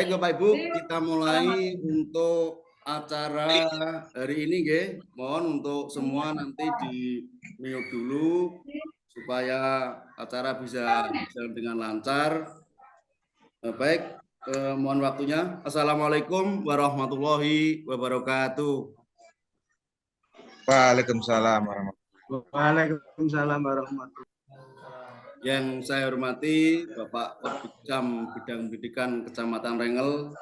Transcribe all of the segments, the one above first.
Baik Bapak Ibu, kita mulai untuk acara hari ini, nggih. Mohon untuk semua nanti di mute dulu supaya acara bisa berjalan dengan lancar. Baik, mohon waktunya. Assalamualaikum warahmatullahi wabarakatuh. Waalaikumsalam warahmatullahi Waalaikumsalam warahmatullahi. Yang saya hormati Bapak Korbidjam Bidang Pendidikan Kecamatan Rengel,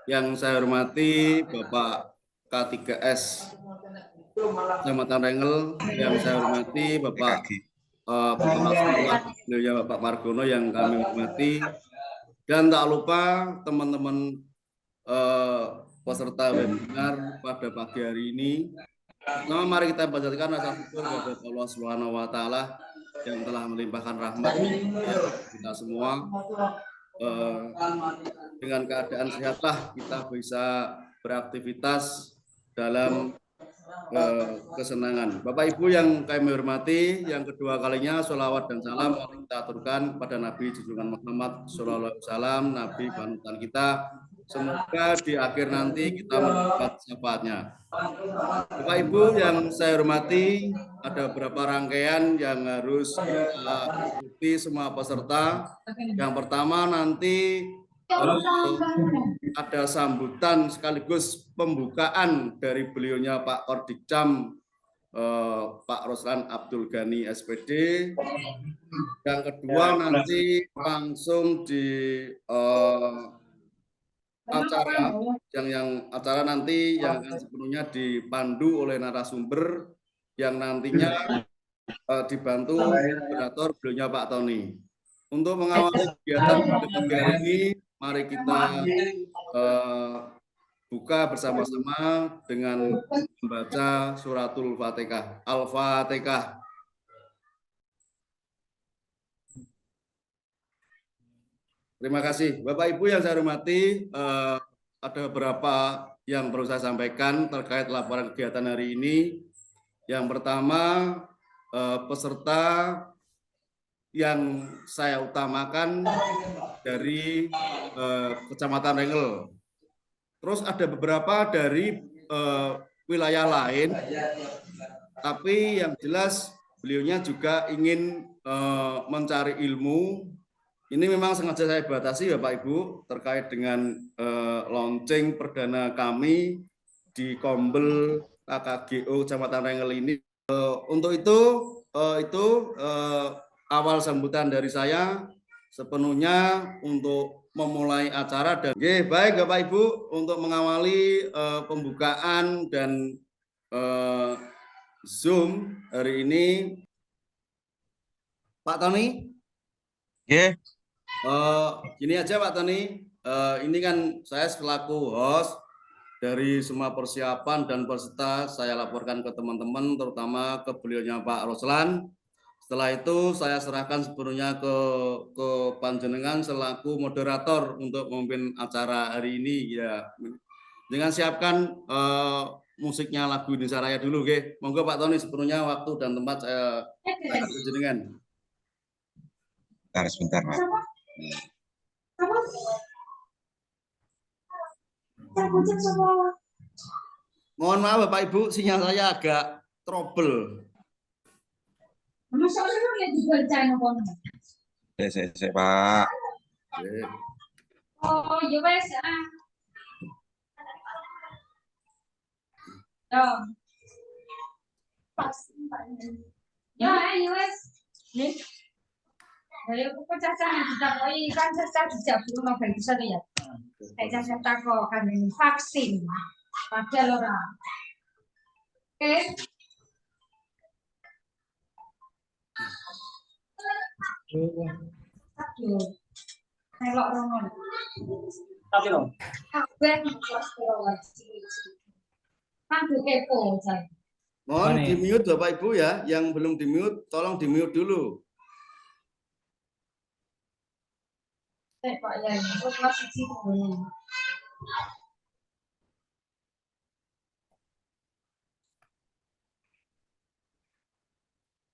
yang saya hormati Bapak K3S Kecamatan Rengel, yang saya hormati Bapak Kepala Sekolah, beliau Bapak Margono yang kami hormati, dan tak lupa teman-teman peserta webinar pada pagi hari ini. Pertama, mari kita panjatkan rasa syukur kepada Allah Subhanahu wa Ta'ala yang telah melimpahkan rahmat kita semua. Dengan keadaan sehatlah kita bisa beraktivitas dalam kesenangan. Bapak Ibu yang kami hormati, yang kedua kalinya sholawat dan salam kita aturkan pada Nabi junjungan Muhammad Sallallahu Alaihi Wasallam, Nabi panutan kita. Semoga di akhir nanti kita mendapat syafaatnya. Bapak Ibu yang saya hormati, ada beberapa rangkaian yang harus kita ikuti semua peserta. Yang pertama nanti ada sambutan sekaligus pembukaan dari beliaunya Pak Korbidjam Pak Roslan Abdul Ghani SPD. Yang kedua nanti langsung di acara acara nanti yang akan sepenuhnya dipandu oleh narasumber yang nantinya dibantu moderator beliaunya Pak Tony. Untuk mengawali kegiatan pagi hari ini, mari kita buka bersama-sama dengan membaca suratul Fatihah. Al-Fatihah. Terima kasih. Bapak Ibu yang saya hormati, ada beberapa yang perlu saya sampaikan terkait laporan kegiatan hari ini. Yang pertama, peserta yang saya utamakan dari Kecamatan Rengel. Terus ada beberapa dari wilayah lain, tapi yang jelas beliaunya juga ingin mencari ilmu. Ini memang sengaja saya batasi Bapak Ibu terkait dengan launching perdana kami di Kombel KKGO Kecamatan Rengel ini. Untuk itu awal sambutan dari saya sepenuhnya untuk memulai acara dan baik Bapak Ibu untuk mengawali pembukaan dan Zoom hari ini. Pak Tony? Gini aja Pak Tony, ini kan saya selaku host dari semua persiapan dan peserta saya laporkan ke teman-teman, terutama ke beliaunya Pak Roslan. Setelah itu saya serahkan sepenuhnya ke panjenengan selaku moderator untuk memimpin acara hari ini ya. Dengan siapkan musiknya lagu Indonesia Raya dulu, oke? Monggo Pak Tony, sepenuhnya waktu dan tempat saya panjenengan. Sebentar, Pak. Mohon maaf Bapak Ibu, sinyal saya agak trouble. Saya Pak. Oh, ya wes. Ya, ya wes. Nih. Ayo kok cacahan ditakoi kan caca dijak belum apa bisa ya. Kayak caca takok kan ini vaksin. Padahal orang. Oke. Aduh. Melok rono. Tapi no. Kabeh Aduh kepo saya. Mohon di-mute Bapak Ibu ya, yang belum di-mute tolong di-mute dulu. Pak ya, kok masih sibuk.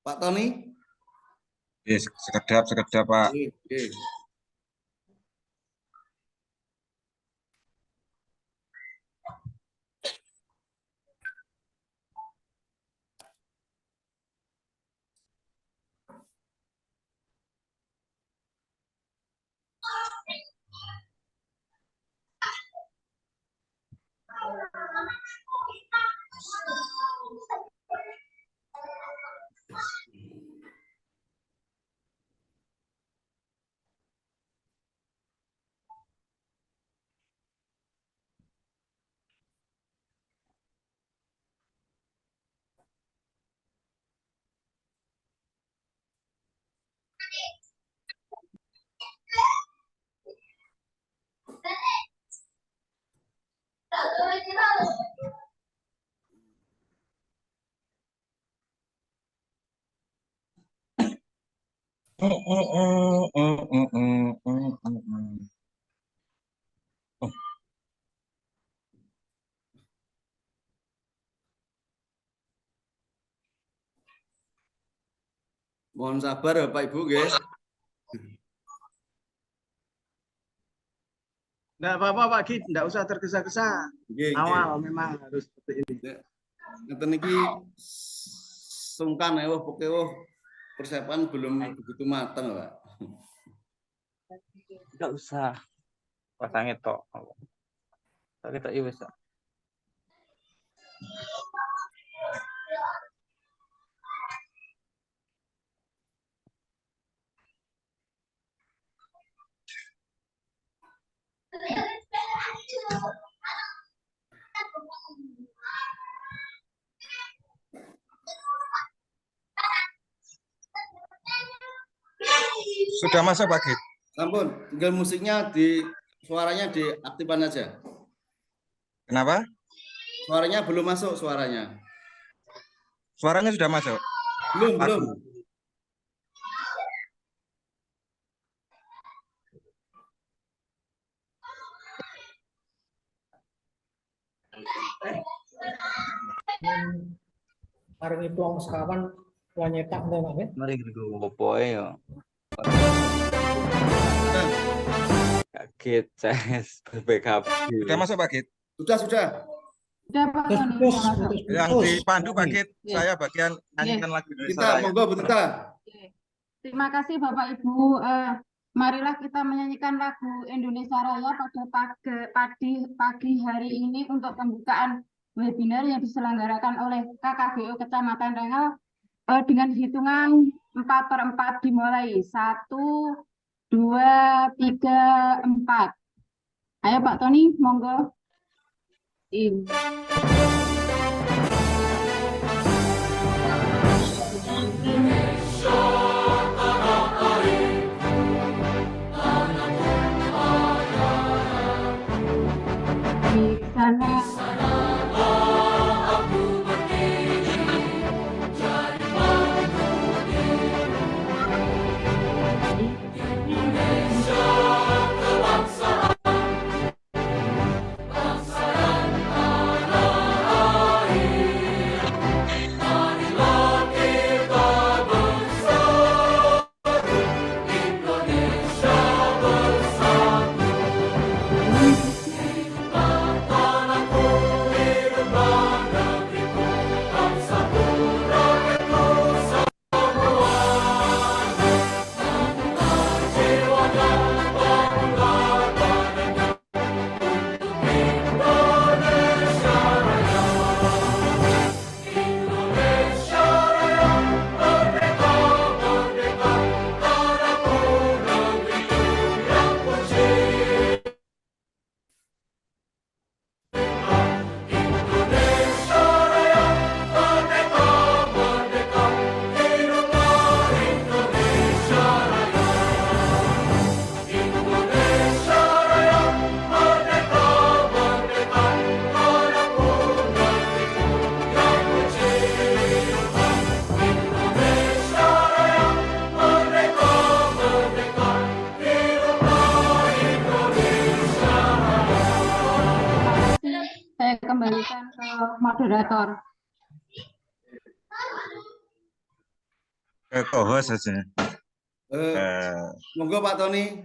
Pak Tony? Sekedap Pak. Oke. Mohon sabar Bapak Ibu nggih. Enggak apa-apa Pak Gid, enggak usah tergesa-gesa. Nggih, nggih. Awal memang harus seperti ini. Ngeten iki sungkan ya, pokoknya persiapan belum begitu matang, Pak. Enggak usah. Pasang itu. Kita iya bisa. Sudah masuk Pak Gid? Sampun, tinggal musiknya suaranya diaktifkan aja. Kenapa? Suaranya belum masuk suaranya. Suaranya sudah masuk? Belum. Hari ini pulang sekawan wanita nggak? Mari kita ngopo ya. Kaget saya BPKB. Sudah masuk Pak Gid? Sudah. Udah Pak Tony. Yang dipandu Pak Gid, saya bagian nyanyikan lagu Indonesia Kita Raya. monggo Bu Tita. Terima kasih Bapak Ibu. Marilah kita menyanyikan lagu Indonesia Raya pada pagi hari ini untuk pembukaan webinar yang diselenggarakan oleh KKBU Kecamatan Rengel dengan hitungan 4/4 dimulai. 1, 2, 3, 4. Ayo Pak Tony, monggo. Di sana saya kembalikan ke moderator. Ke co-host saja. Monggo Pak Tony,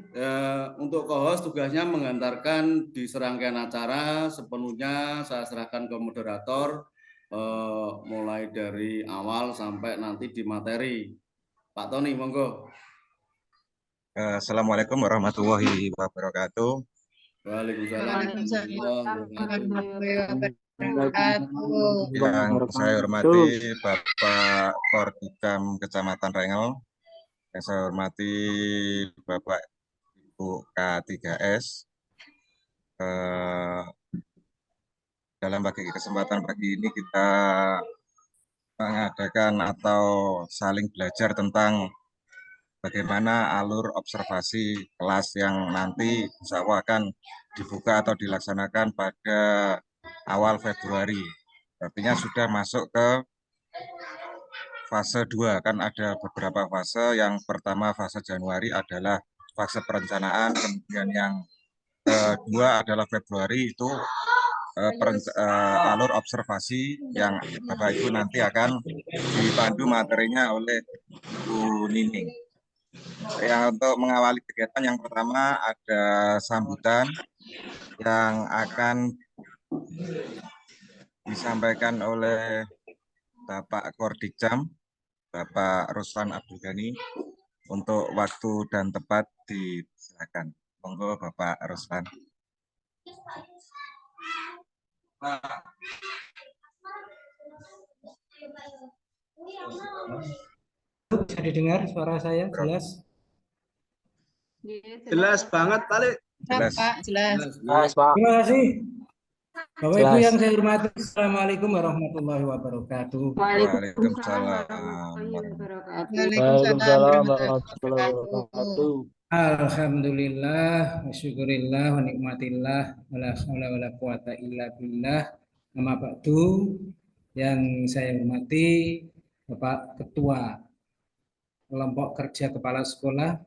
untuk co-host tugasnya mengantarkan di serangkaian acara sepenuhnya saya serahkan ke moderator mulai dari awal sampai nanti di materi. Pak Tony, monggo. Assalamualaikum warahmatullahi wabarakatuh. Waalaikumsalam warahmatullahi wabarakatuh. Yang saya hormati Bapak Korbikam Kecamatan Rengel, yang saya hormati Bapak Ibu K3S. Dalam kesempatan pagi ini kita mengadakan atau saling belajar tentang bagaimana alur observasi kelas yang nanti insya Allah akan dibuka atau dilaksanakan pada awal Februari. Artinya sudah masuk ke fase 2, kan ada beberapa fase. Yang pertama fase Januari adalah fase perencanaan, kemudian yang kedua adalah Februari itu alur observasi yang Bapak Ibu nanti akan dipandu materinya oleh Bu Nining. Yang untuk mengawali kegiatan yang pertama ada sambutan yang akan disampaikan oleh Bapak Kordikjam, Bapak Ruslan Abdul Ghani. Untuk waktu dan tempat disilakan. Monggo Bapak Ruslan. Bisa didengar suara saya jelas? Jelas banget kali. Jelas. Terima kasih. Bapak Ibu yang saya hormati, Assalamualaikum warahmatullahi wabarakatuh. Waalaikumsalam. Waalaikumsalam warahmatullahi wabarakatuh. Alhamdulillah, wasyukurillah, wa nikmatillah, wala haula wala quwata illa billah. Nama ba'du, yang saya hormati Bapak Ketua Kelompok Kerja Kepala Sekolah,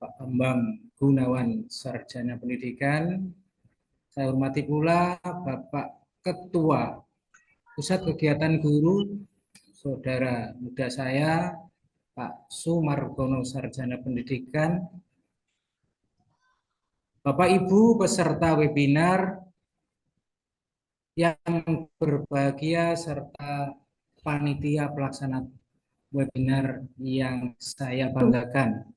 Pak Bambang Gunawan, Sarjana Pendidikan. Saya hormati pula Bapak Ketua Pusat Kegiatan Guru, Saudara muda saya, Pak Sumargono, Sarjana Pendidikan. Bapak Ibu peserta webinar yang berbahagia serta panitia pelaksana webinar yang saya banggakan.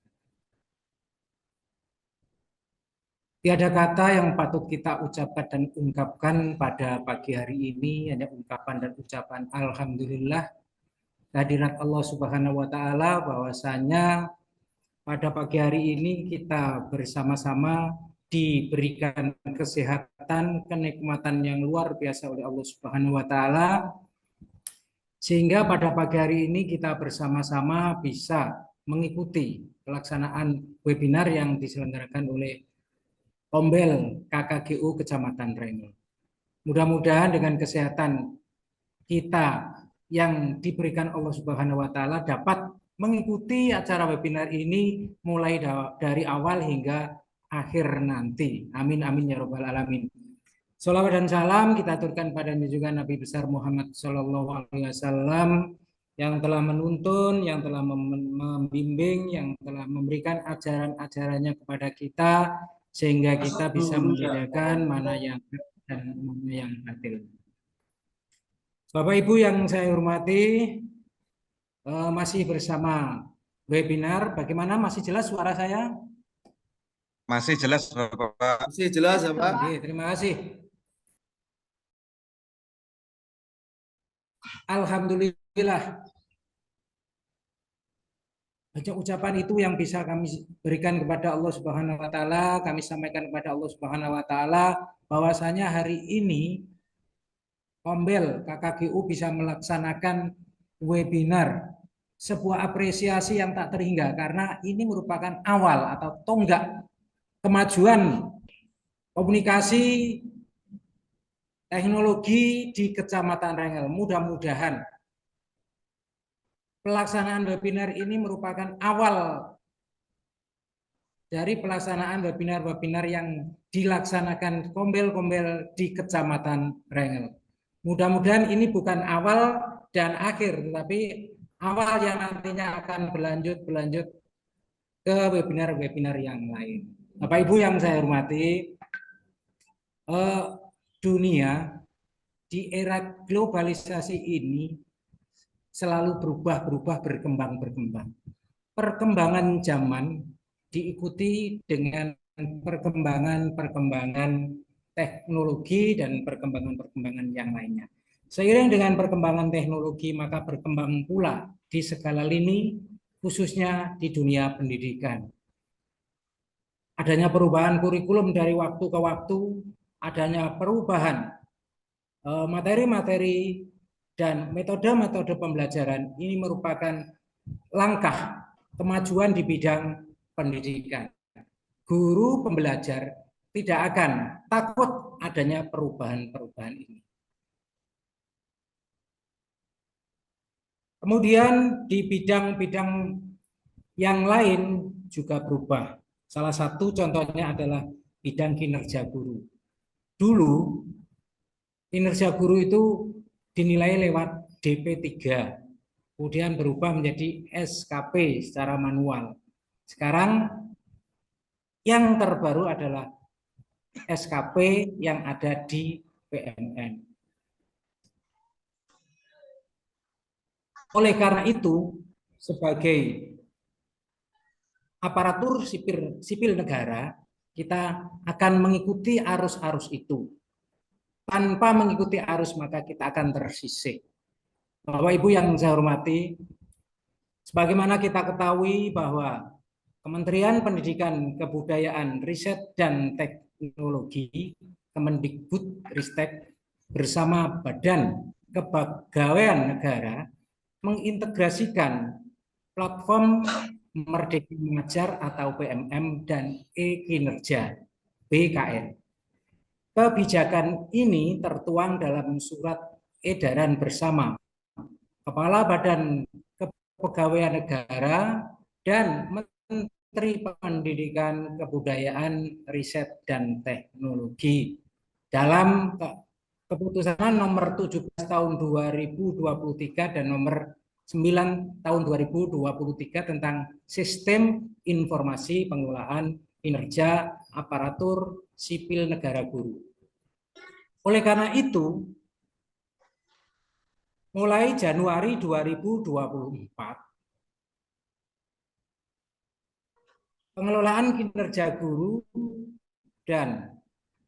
Tiada kata yang patut kita ucapkan dan ungkapkan pada pagi hari ini, hanya ungkapan dan ucapan alhamdulillah kehadirat Allah Subhanahu wa taala, bahwasanya pada pagi hari ini kita bersama-sama diberikan kesehatan, kenikmatan yang luar biasa oleh Allah Subhanahu wa taala, sehingga pada pagi hari ini kita bersama-sama bisa mengikuti pelaksanaan webinar yang diselenggarakan oleh Ombel KKGU Kecamatan Rengel. Mudah-mudahan dengan kesehatan kita yang diberikan Allah Subhanahu wa taala dapat mengikuti acara webinar ini mulai dari awal hingga akhir nanti. Amin amin ya rabbal alamin. Shalawat dan salam kita aturkan pada junjungan Nabi besar Muhammad sallallahu alaihi wasallam yang telah menuntun, yang telah membimbing, yang telah memberikan ajaran-ajarannya kepada kita sehingga kita bisa membedakan mana yang hak dan mana yang batil. Bapak Ibu yang saya hormati, masih bersama webinar. Bagaimana, masih jelas suara saya? Masih jelas Bapak. Masih jelas ya Pak. Oke, terima kasih. Alhamdulillah. Banyak ucapan itu yang bisa kami berikan kepada Allah Subhanahu wa taala, kami sampaikan kepada Allah Subhanahu wa taala bahwasanya hari ini Ombel KKGU bisa melaksanakan webinar, sebuah apresiasi yang tak terhingga karena ini merupakan awal atau tonggak kemajuan komunikasi teknologi di Kecamatan Rengel. Mudah-mudahan pelaksanaan webinar ini merupakan awal dari pelaksanaan webinar-webinar yang dilaksanakan kombel-kombel di Kecamatan Rengel. Mudah-mudahan ini bukan awal dan akhir, tetapi awal yang nantinya akan berlanjut ke webinar-webinar yang lain. Bapak Ibu yang saya hormati, dunia di era globalisasi ini selalu berubah, berkembang. Perkembangan zaman diikuti dengan perkembangan teknologi dan perkembangan-perkembangan yang lainnya. Seiring dengan perkembangan teknologi, maka berkembang pula di segala lini, khususnya di dunia pendidikan. Adanya perubahan kurikulum dari waktu ke waktu, adanya perubahan materi-materi dan metode-metode pembelajaran ini merupakan langkah kemajuan di bidang pendidikan. Guru pembelajar tidak akan takut adanya perubahan-perubahan ini. Kemudian di bidang-bidang yang lain juga berubah. Salah satu contohnya adalah bidang kinerja guru. Dulu kinerja guru itu dinilai lewat DP3, kemudian berubah menjadi SKP secara manual. Sekarang yang terbaru adalah SKP yang ada di PMM. Oleh karena itu, sebagai aparatur sipil negara, kita akan mengikuti arus-arus itu. Tanpa mengikuti arus, maka kita akan tersisih. Bapak Ibu yang saya hormati, sebagaimana kita ketahui bahwa Kementerian Pendidikan, Kebudayaan, Riset, dan Teknologi, Kemendikbudristek, bersama Badan Kepegawaian Negara mengintegrasikan platform Merdeka Mengajar atau PMM dan e-kinerja BKN. Kebijakan ini tertuang dalam surat edaran bersama Kepala Badan Kepegawaian Negara dan Menteri Pendidikan, Kebudayaan, Riset, dan Teknologi dalam keputusan nomor 17 tahun 2023 dan nomor 9 tahun 2023 tentang Sistem Informasi Pengelolaan Kinerja Aparatur Sipil Negara Guru. Oleh karena itu, mulai Januari 2024, pengelolaan kinerja guru dan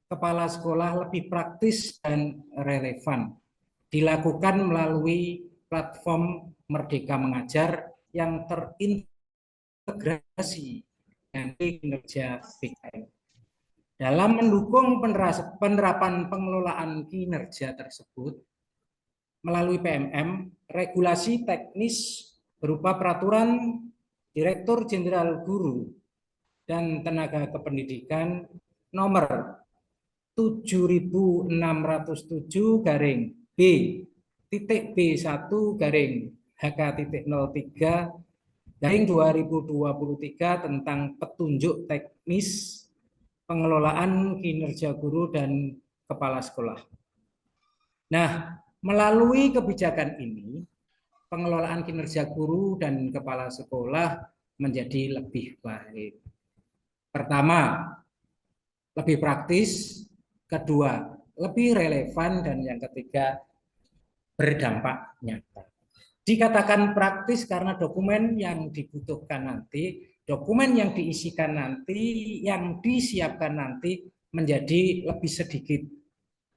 kepala sekolah lebih praktis dan relevan, dilakukan melalui platform Merdeka Mengajar yang terintegrasi dengan kinerja BKN. Dalam mendukung penerapan pengelolaan kinerja tersebut melalui PMM, regulasi teknis berupa peraturan Direktur Jenderal Guru dan Tenaga Kependidikan nomor 7.607-B-T.B1-HK.03/2023 tentang petunjuk teknis pengelolaan kinerja guru dan kepala sekolah. Nah, melalui kebijakan ini, pengelolaan kinerja guru dan kepala sekolah menjadi lebih baik. Pertama, lebih praktis. Kedua, lebih relevan. Dan yang ketiga, berdampak nyata. Dikatakan praktis karena dokumen yang dibutuhkan nanti, dokumen yang diisikan nanti, yang disiapkan nanti menjadi lebih sedikit.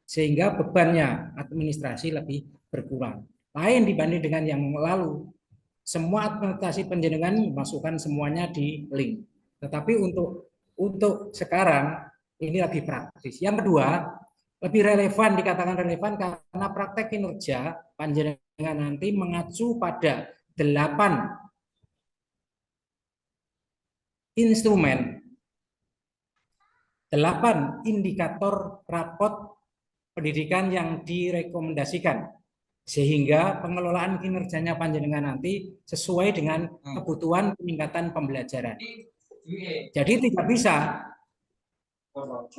Sehingga bebannya administrasi lebih berkurang. Lain dibanding dengan yang lalu. Semua administrasi penjenengan masukkan semuanya di link. Tetapi untuk sekarang ini lebih praktis. Yang kedua, lebih relevan, dikatakan relevan karena praktek kinerja panjenengan nanti mengacu pada 8 instrumen, 8 indikator rapot pendidikan yang direkomendasikan, sehingga pengelolaan kinerjanya panjenengan nanti sesuai dengan kebutuhan peningkatan pembelajaran. Jadi tidak bisa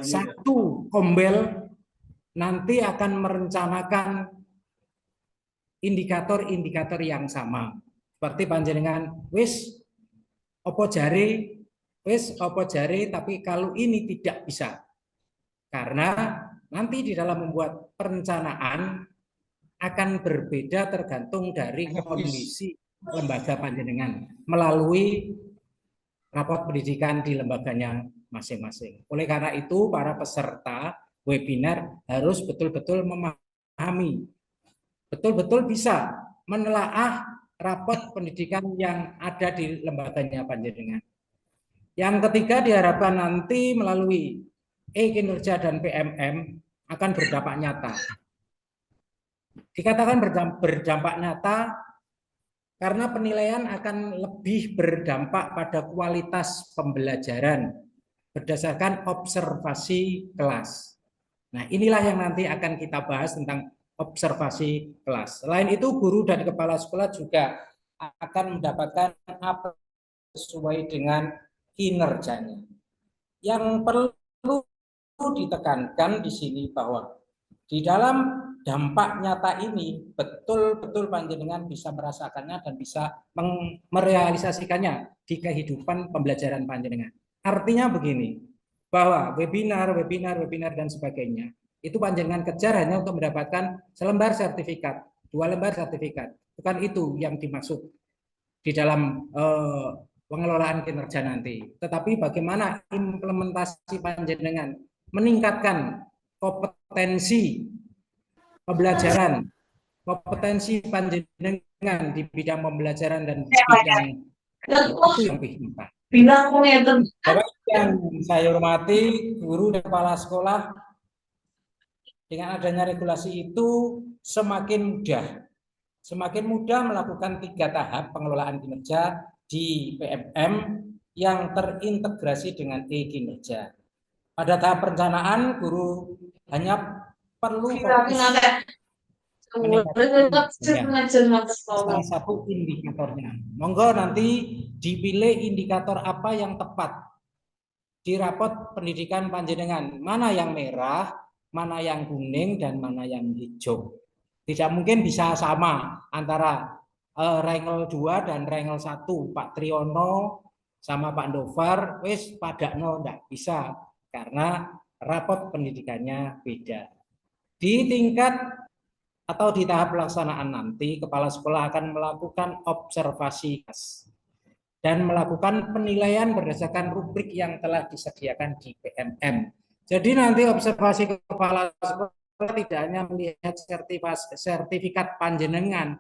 satu kombel nanti akan merencanakan indikator-indikator yang sama. Seperti panjenengan wis opo jare, tapi kalau ini tidak bisa. Karena nanti di dalam membuat perencanaan akan berbeda tergantung dari kondisi lembaga panjenengan melalui rapot pendidikan di lembaganya masing-masing. Oleh karena itu, para peserta webinar harus betul-betul memahami, betul-betul bisa menelaah rapot pendidikan yang ada di lembaganya panjenengan. Yang ketiga diharapkan nanti melalui e-kinerja dan PMM akan berdampak nyata. Dikatakan berdampak nyata karena penilaian akan lebih berdampak pada kualitas pembelajaran berdasarkan observasi kelas. Nah, inilah yang nanti akan kita bahas tentang observasi kelas. Selain itu, guru dan kepala sekolah juga akan mendapatkan apa sesuai dengan kinerjanya. Yang perlu ditekankan di sini bahwa di dalam dampak nyata ini betul-betul panjenengan bisa merasakannya dan bisa merealisasikannya di kehidupan pembelajaran panjenengan. Artinya begini, bahwa webinar dan sebagainya itu panjenengan kejar hanya untuk mendapatkan selembar sertifikat, 2 lembar sertifikat. Bukan itu yang dimaksud di dalam pengelolaan kinerja nanti. Tetapi bagaimana implementasi panjenengan meningkatkan kompetensi pembelajaran, kompetensi panjenengan di bidang pembelajaran dan bidang itu yang lebih penting. Bapak yang saya hormati, guru dan kepala sekolah, dengan adanya regulasi itu semakin mudah melakukan 3 tahap pengelolaan kinerja di PMM yang terintegrasi dengan e-kinerja. Pada tahap perencanaan, guru hanya perlu fokus salah satu indikatornya. Monggo nanti dipilih indikator apa yang tepat di rapot pendidikan panjenengan. Mana yang merah, mana yang kuning, dan mana yang hijau. Tidak mungkin bisa sama antara Rangel 2 dan Rangel 1. Pak Triyono sama Pak Ndovar, wis padakno, enggak bisa. Karena rapot pendidikannya beda. Di tingkat atau di tahap pelaksanaan nanti, kepala sekolah akan melakukan observasi dan melakukan penilaian berdasarkan rubrik yang telah disediakan di PMM. Jadi nanti observasi kepala sekolah tidak hanya melihat sertifikat panjenengan,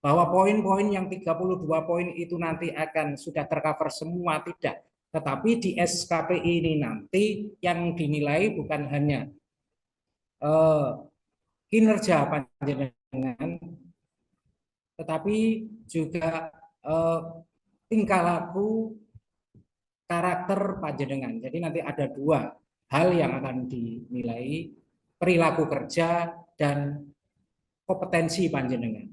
bahwa poin-poin yang 32 poin itu nanti akan sudah tercover semua, tidak. Tetapi di SKP ini nanti yang dinilai bukan hanya kinerja panjenengan, tetapi juga tingkah laku, karakter panjenengan. Jadi nanti ada 2 hal yang akan dinilai, perilaku kerja dan kompetensi panjenengan.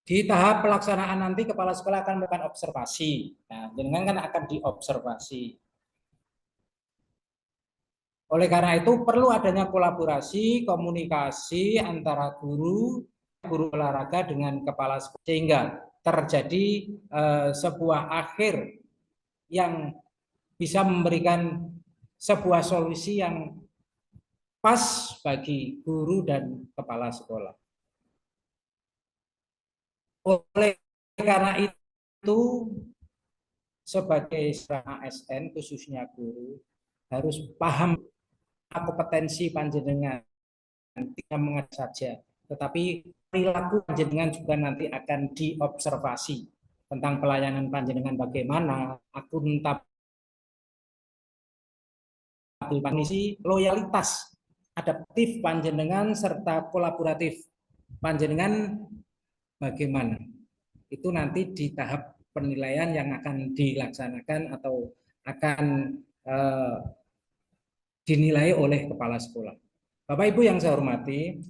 Di tahap pelaksanaan nanti kepala sekolah akan melakukan observasi. Nah, jenengan kan akan diobservasi. Oleh karena itu perlu adanya kolaborasi, komunikasi antara guru olahraga dengan kepala sekolah sehingga terjadi sebuah akhir yang bisa memberikan sebuah solusi yang pas bagi guru dan kepala sekolah. Oleh karena itu, sebagai seorang ASN khususnya guru harus paham kompetensi panjenengan, tidak mengajar saja, tetapi perilaku panjenengan juga nanti akan diobservasi tentang pelayanan panjenengan bagaimana, akuntabel, loyalitas, adaptif panjenengan serta kolaboratif panjenengan bagaimana. Itu nanti di tahap penilaian yang akan dilaksanakan atau akan dinilai oleh kepala sekolah. Bapak Ibu yang saya hormati,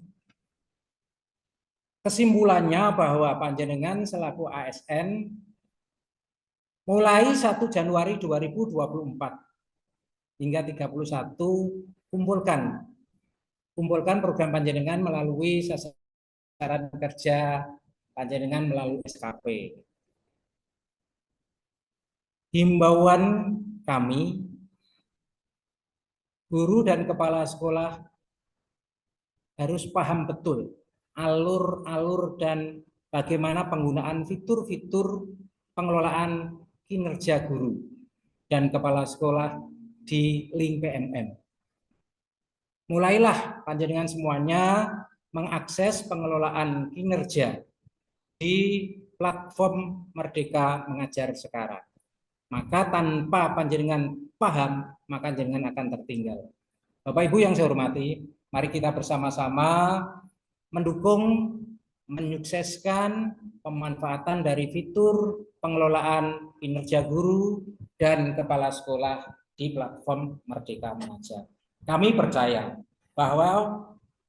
kesimpulannya bahwa panjenengan selaku ASN mulai 1 Januari 2024 hingga 31 kumpulkan program panjenengan melalui sasaran kerja panjenengan melalui SKP. Himbauan kami, guru dan kepala sekolah harus paham betul alur-alur dan bagaimana penggunaan fitur-fitur pengelolaan kinerja guru dan kepala sekolah di link PMM. mulailah panjenengan semuanya mengakses pengelolaan kinerja di platform Merdeka Mengajar sekarang. Maka tanpa panjenengan paham, maka panjenengan akan tertinggal. Bapak Ibu yang saya hormati, mari kita bersama-sama mendukung, menyukseskan pemanfaatan dari fitur pengelolaan kinerja guru dan kepala sekolah di platform Merdeka Mengajar. Kami percaya bahwa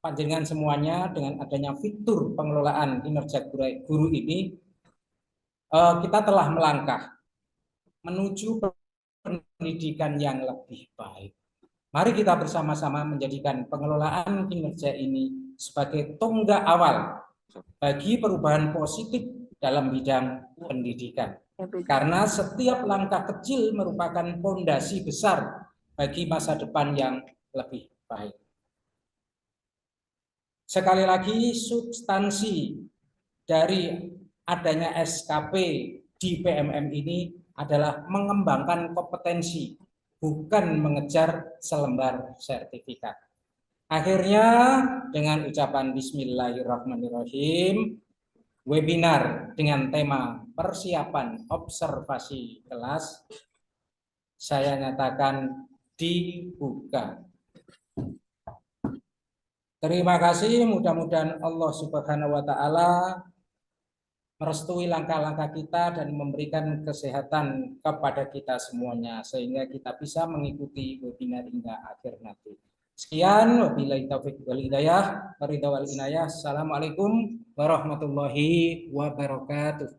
panjenengan semuanya dengan adanya fitur pengelolaan kinerja guru ini, kita telah melangkah menuju pendidikan yang lebih baik. Mari kita bersama-sama menjadikan pengelolaan kinerja ini sebagai tonggak awal bagi perubahan positif dalam bidang pendidikan. Karena setiap langkah kecil merupakan fondasi besar bagi masa depan yang lebih baik. Sekali lagi, substansi dari adanya SKP di PMM ini adalah mengembangkan kompetensi, bukan mengejar selembar sertifikat. Akhirnya, dengan ucapan Bismillahirrahmanirrahim, webinar dengan tema persiapan observasi kelas saya nyatakan dibuka. Terima kasih, mudah-mudahan Allah Subhanahu wa Ta'ala merestui langkah-langkah kita dan memberikan kesehatan kepada kita semuanya, sehingga kita bisa mengikuti webinar hingga akhir nanti. Sekian, wabillahi taufiq wal hidayah, waridha wal inayah. Assalamualaikum warahmatullahi wabarakatuh.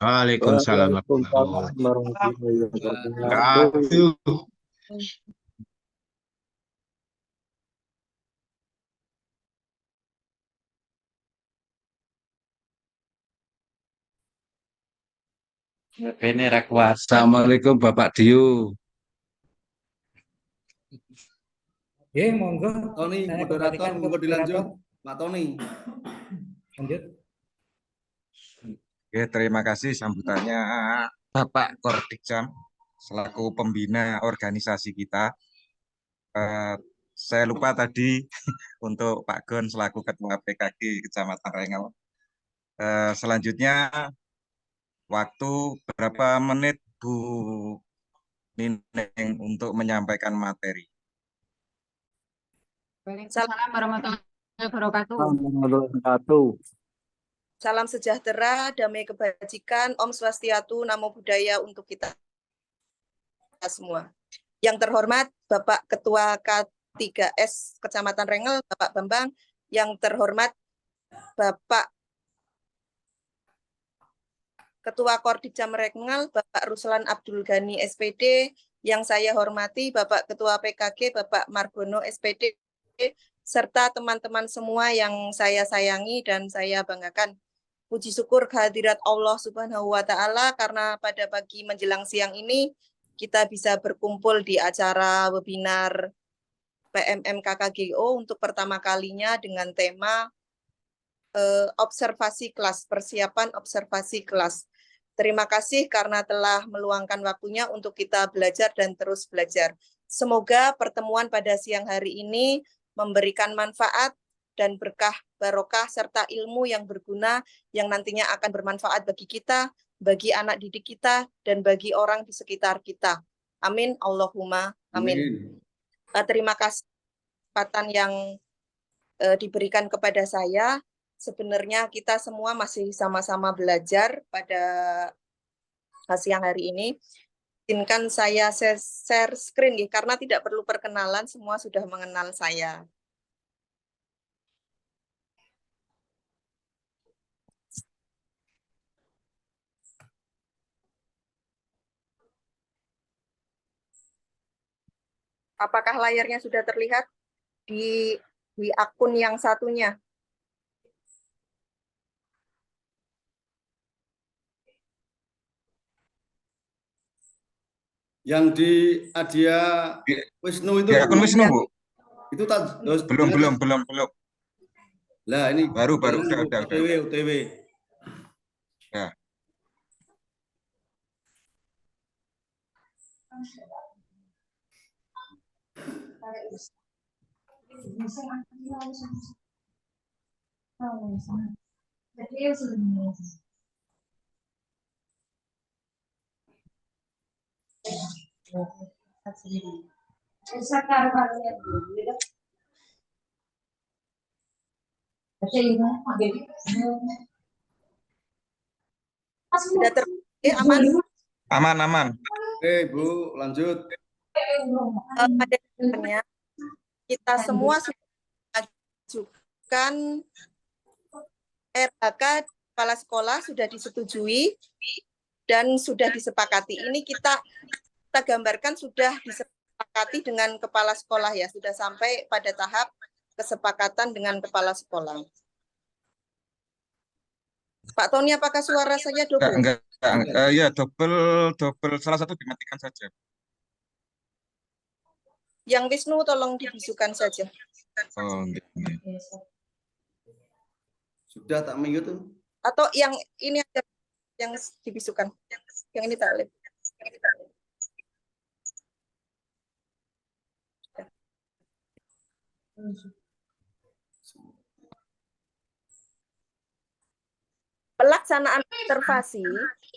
Waalaikumsalam warahmatullahi wabarakatuh. Ini kuat. Assalamualaikum Bapak Diu. Monggo. Tony, Saya moderator, kembalikan ke monggo dilanjut. moderator. Pak Tony. Lanjut. Oke, terima kasih sambutannya Bapak Kordikjam selaku pembina organisasi kita. Saya lupa tadi untuk Pak Gon selaku Ketua PKG Kecamatan Rengel. Selanjutnya, waktu berapa menit Bu Nineng untuk menyampaikan materi? Salam warahmatullahi wabarakatuh. Wabarakatuh. Salam sejahtera, damai kebajikan, Om Swastiatu, Namo Buddhaya untuk kita semua. Yang terhormat Bapak Ketua K3S Kecamatan Rengel, Bapak Bambang. Yang terhormat Bapak Ketua Kordikjam Rengel, Bapak Ruslan Abdul Ghani SPD. Yang saya hormati Bapak Ketua PKG, Bapak Margono SPD, serta teman-teman semua yang saya sayangi dan saya banggakan. Puji syukur kehadirat Allah Subhanahu wa Ta'ala karena pada pagi menjelang siang ini kita bisa berkumpul di acara webinar PMM KKGO untuk pertama kalinya dengan tema observasi kelas, persiapan observasi kelas. Terima kasih karena telah meluangkan waktunya untuk kita belajar dan terus belajar. Semoga pertemuan pada siang hari ini memberikan manfaat dan berkah barokah serta ilmu yang berguna yang nantinya akan bermanfaat bagi kita, bagi anak didik kita, dan bagi orang di sekitar kita. Amin. Allahumma amin. Terima kasih kesempatan yang diberikan kepada saya. Sebenarnya kita semua masih sama-sama belajar pada siang hari ini. Izinkan saya share screen karena tidak perlu perkenalan, semua sudah mengenal saya. Apakah layarnya sudah terlihat di akun yang satunya? Yang di Adia Wisnu itu. Di akun Wisnu, Bu? Itu tak Belum. Lah ini Baru udah. OTW. Ya. Sudah aman? Aman, aman. Oke, Bu, lanjut. Pada dasarnya kita semua sudah mengajukan RHK kepala sekolah, sudah disetujui dan sudah disepakati. Ini kita gambarkan sudah disepakati dengan kepala sekolah ya, sudah sampai pada tahap kesepakatan dengan kepala sekolah. Pak Tony, apakah suara saya double? Enggak. Ya, double. Salah satu dimatikan saja. Yang Wisnu tolong dibisukan saja. Oh, enggak. Sudah tak mute tuh. Atau yang ini ada yang dibisukan. Yang ini tak lihat. Pelaksanaan observasi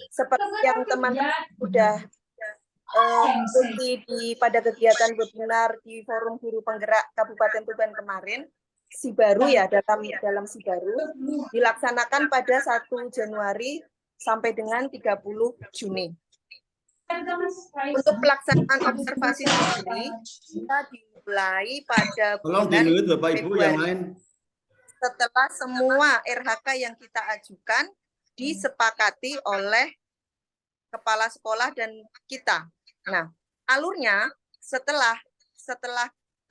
seperti yang teman-teman sudah ikuti pada kegiatan webinar di Forum Guru Penggerak Kabupaten Tuban kemarin, Sibaru ya, dalam Sibaru dilaksanakan pada 1 Januari sampai dengan 30 Juni. Untuk pelaksanaan observasi sendiri kita dimulai pada bulan Bapak Ibu yang lain. Setelah semua RHK yang kita ajukan disepakati oleh kepala sekolah dan kita. Nah, alurnya setelah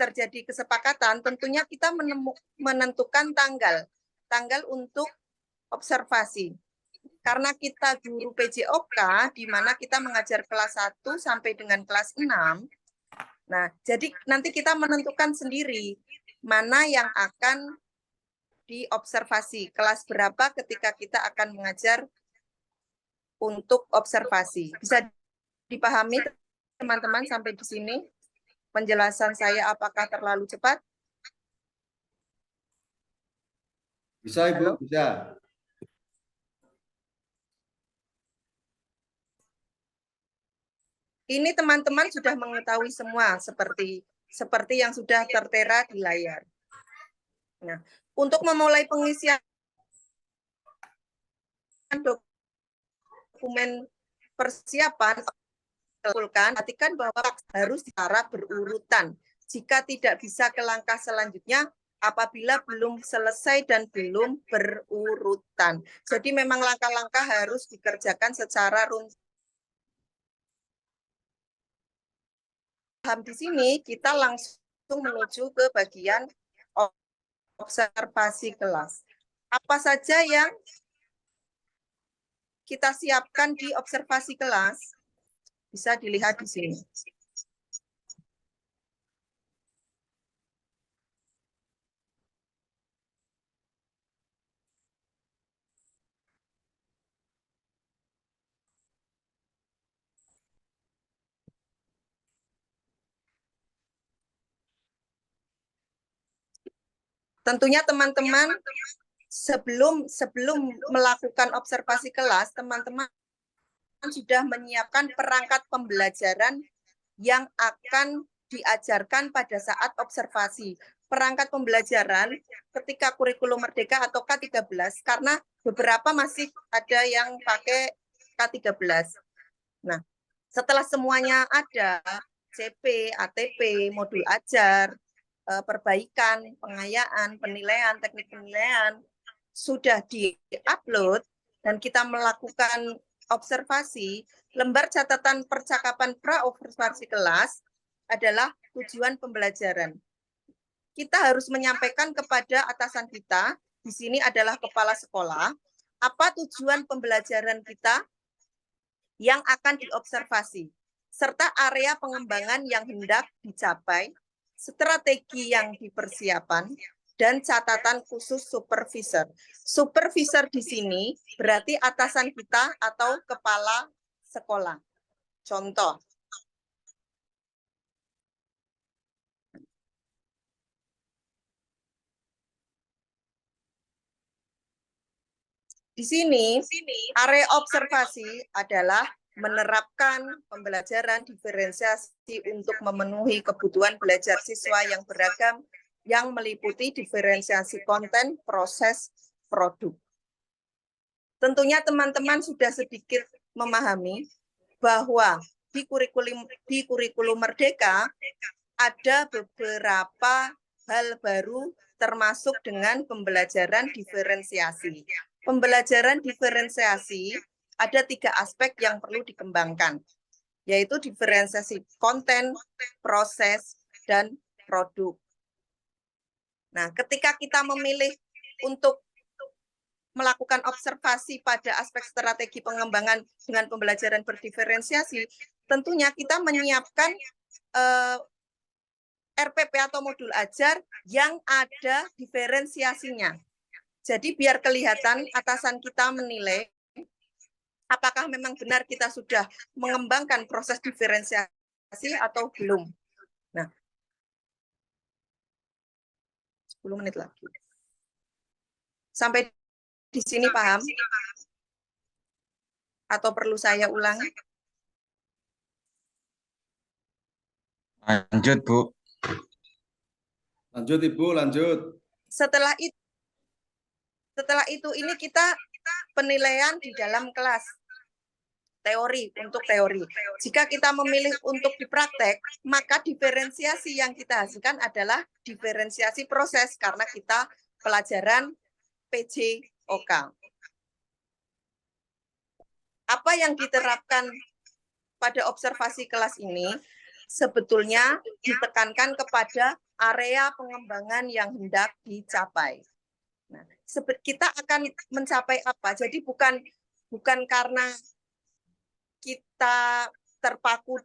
terjadi kesepakatan, tentunya kita menentukan tanggal untuk observasi. Karena kita guru PJOK, di mana kita mengajar kelas 1 sampai dengan kelas 6. Nah, jadi nanti kita menentukan sendiri mana yang akan diobservasi, kelas berapa ketika kita akan mengajar untuk observasi. Bisa dipahami teman-teman sampai di sini? Penjelasan saya apakah terlalu cepat? Bisa, Ibu, bisa. Ini teman-teman sudah mengetahui semua seperti yang sudah tertera di layar. Nah, untuk memulai pengisian dokumen persiapan, perhatikan bahwa harus secara berurutan. Jika tidak bisa ke langkah selanjutnya, apabila belum selesai dan belum berurutan. Jadi memang langkah-langkah harus dikerjakan secara runtun. Di sini kita langsung menuju ke bagian observasi kelas. Apa saja yang kita siapkan di observasi kelas? Bisa dilihat di sini. Tentunya teman-teman sebelum melakukan observasi kelas, teman-teman sudah menyiapkan perangkat pembelajaran yang akan diajarkan pada saat observasi. Perangkat pembelajaran ketika kurikulum merdeka atau K13, karena beberapa masih ada yang pakai K13. Nah, setelah semuanya ada, CP, ATP, modul ajar, perbaikan, pengayaan, penilaian, teknik penilaian, sudah di-upload dan kita melakukan observasi, lembar catatan percakapan pra-observasi kelas adalah tujuan pembelajaran. Kita harus menyampaikan kepada atasan kita, di sini adalah kepala sekolah, apa tujuan pembelajaran kita yang akan diobservasi, serta area pengembangan yang hendak dicapai, strategi yang dipersiapkan, dan catatan khusus supervisor. Supervisor di sini berarti atasan kita atau kepala sekolah. Contoh. Di sini, area observasi adalah menerapkan pembelajaran diferensiasi untuk memenuhi kebutuhan belajar siswa yang beragam yang meliputi diferensiasi konten, proses, produk. Tentunya teman-teman sudah sedikit memahami bahwa di kurikulum Merdeka ada beberapa hal baru termasuk dengan pembelajaran diferensiasi. Pembelajaran diferensiasi ada 3 aspek yang perlu dikembangkan, yaitu diferensiasi konten, proses, dan produk. Nah, ketika kita memilih untuk melakukan observasi pada aspek strategi pengembangan dengan pembelajaran berdiferensiasi, tentunya kita menyiapkan RPP atau modul ajar yang ada diferensiasinya. Jadi biar kelihatan atasan kita menilai apakah memang benar kita sudah mengembangkan proses diferensiasi atau belum. Nah, 10 menit lagi. Sampai di sini paham? Atau perlu saya ulangi? Lanjut, Bu. Lanjut Ibu, lanjut. Setelah itu ini kita penilaian di dalam kelas. Teori, untuk teori. Jika kita memilih untuk dipraktek, maka diferensiasi yang kita hasilkan adalah diferensiasi proses karena kita pelajaran PJOK. Apa yang diterapkan pada observasi kelas ini sebetulnya ditekankan kepada area pengembangan yang hendak dicapai. Nah, kita akan mencapai apa? Jadi bukan karena kita terpaku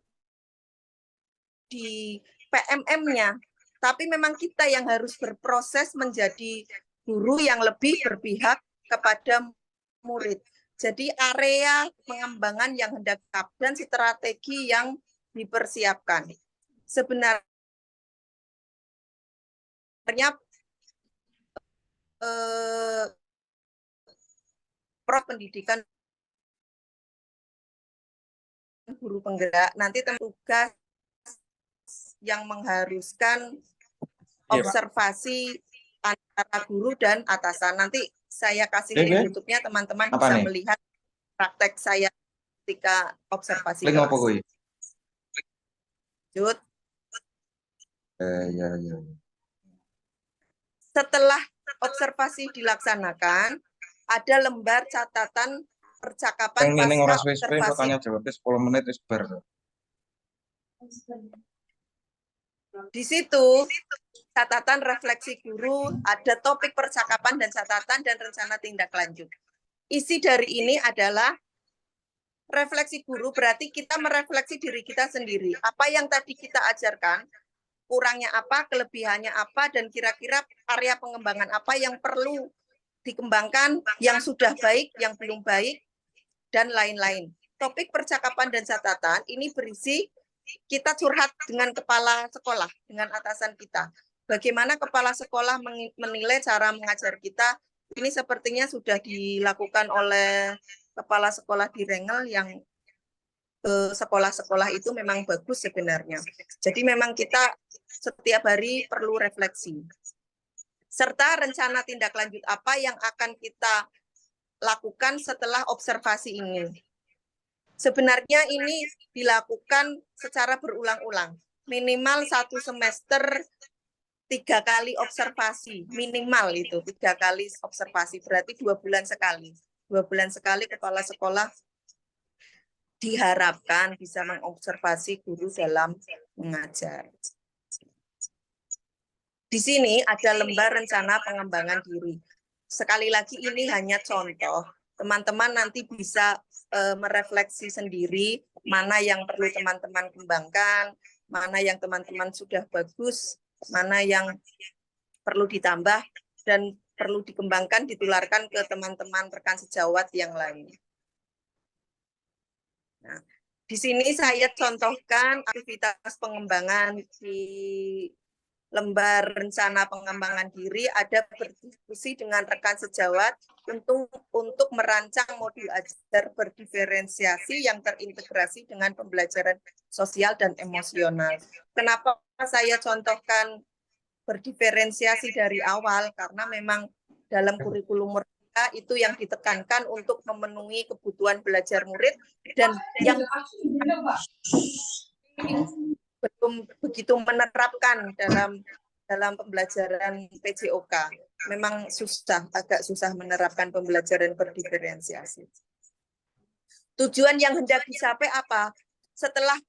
di PMM-nya, tapi memang kita yang harus berproses menjadi guru yang lebih berpihak kepada murid. Jadi area pengembangan yang hendak dan strategi yang dipersiapkan. Sebenarnya pendidikan guru penggerak nanti tugas yang mengharuskan observasi antara guru dan atasan. Nanti saya kasih link YouTube-nya, teman-teman bisa melihat praktek saya ketika observasi kelas. Lanjut. Setelah observasi dilaksanakan, ada lembar catatan percakapan pasca observasi. Jawabnya 10 menit wis bar. Di situ catatan refleksi guru, ada topik percakapan dan catatan dan rencana tindak lanjut. Isi dari ini adalah refleksi guru, berarti kita merefleksi diri kita sendiri. Apa yang tadi kita ajarkan, kurangnya apa, kelebihannya apa, dan kira-kira area pengembangan apa yang perlu dikembangkan, yang sudah baik, yang belum baik, dan lain-lain. Topik percakapan dan catatan ini berisi kita curhat dengan kepala sekolah, dengan atasan kita. Bagaimana kepala sekolah menilai cara mengajar kita, ini sepertinya sudah dilakukan oleh kepala sekolah di Rengel yang sekolah-sekolah itu memang bagus sebenarnya. Jadi memang kita setiap hari perlu refleksi. Serta rencana tindak lanjut apa yang akan kita lakukan setelah observasi ini. Sebenarnya ini dilakukan secara berulang-ulang. Minimal 1 semester 3 kali observasi. Minimal itu 3 kali observasi. Berarti 2 bulan sekali. 2 bulan sekali kepala sekolah diharapkan bisa mengobservasi guru dalam mengajar. Di sini ada lembar rencana pengembangan diri. Sekali lagi ini hanya contoh. Teman-teman nanti bisa merefleksi sendiri mana yang perlu teman-teman kembangkan, mana yang teman-teman sudah bagus, mana yang perlu ditambah dan perlu dikembangkan, ditularkan ke teman-teman rekan sejawat yang lain. Nah, di sini saya contohkan aktivitas pengembangan di lembar rencana pengembangan diri, ada berdiskusi dengan rekan sejawat untuk merancang modul ajar berdiferensiasi yang terintegrasi dengan pembelajaran sosial dan emosional. Kenapa saya contohkan berdiferensiasi dari awal? Karena memang dalam kurikulum Merdeka itu yang ditekankan untuk memenuhi kebutuhan belajar murid, dan yang belum begitu menerapkan dalam pembelajaran PJOK. Memang agak susah menerapkan pembelajaran berdiferensiasi. Tujuan yang hendak dicapai apa? Setelah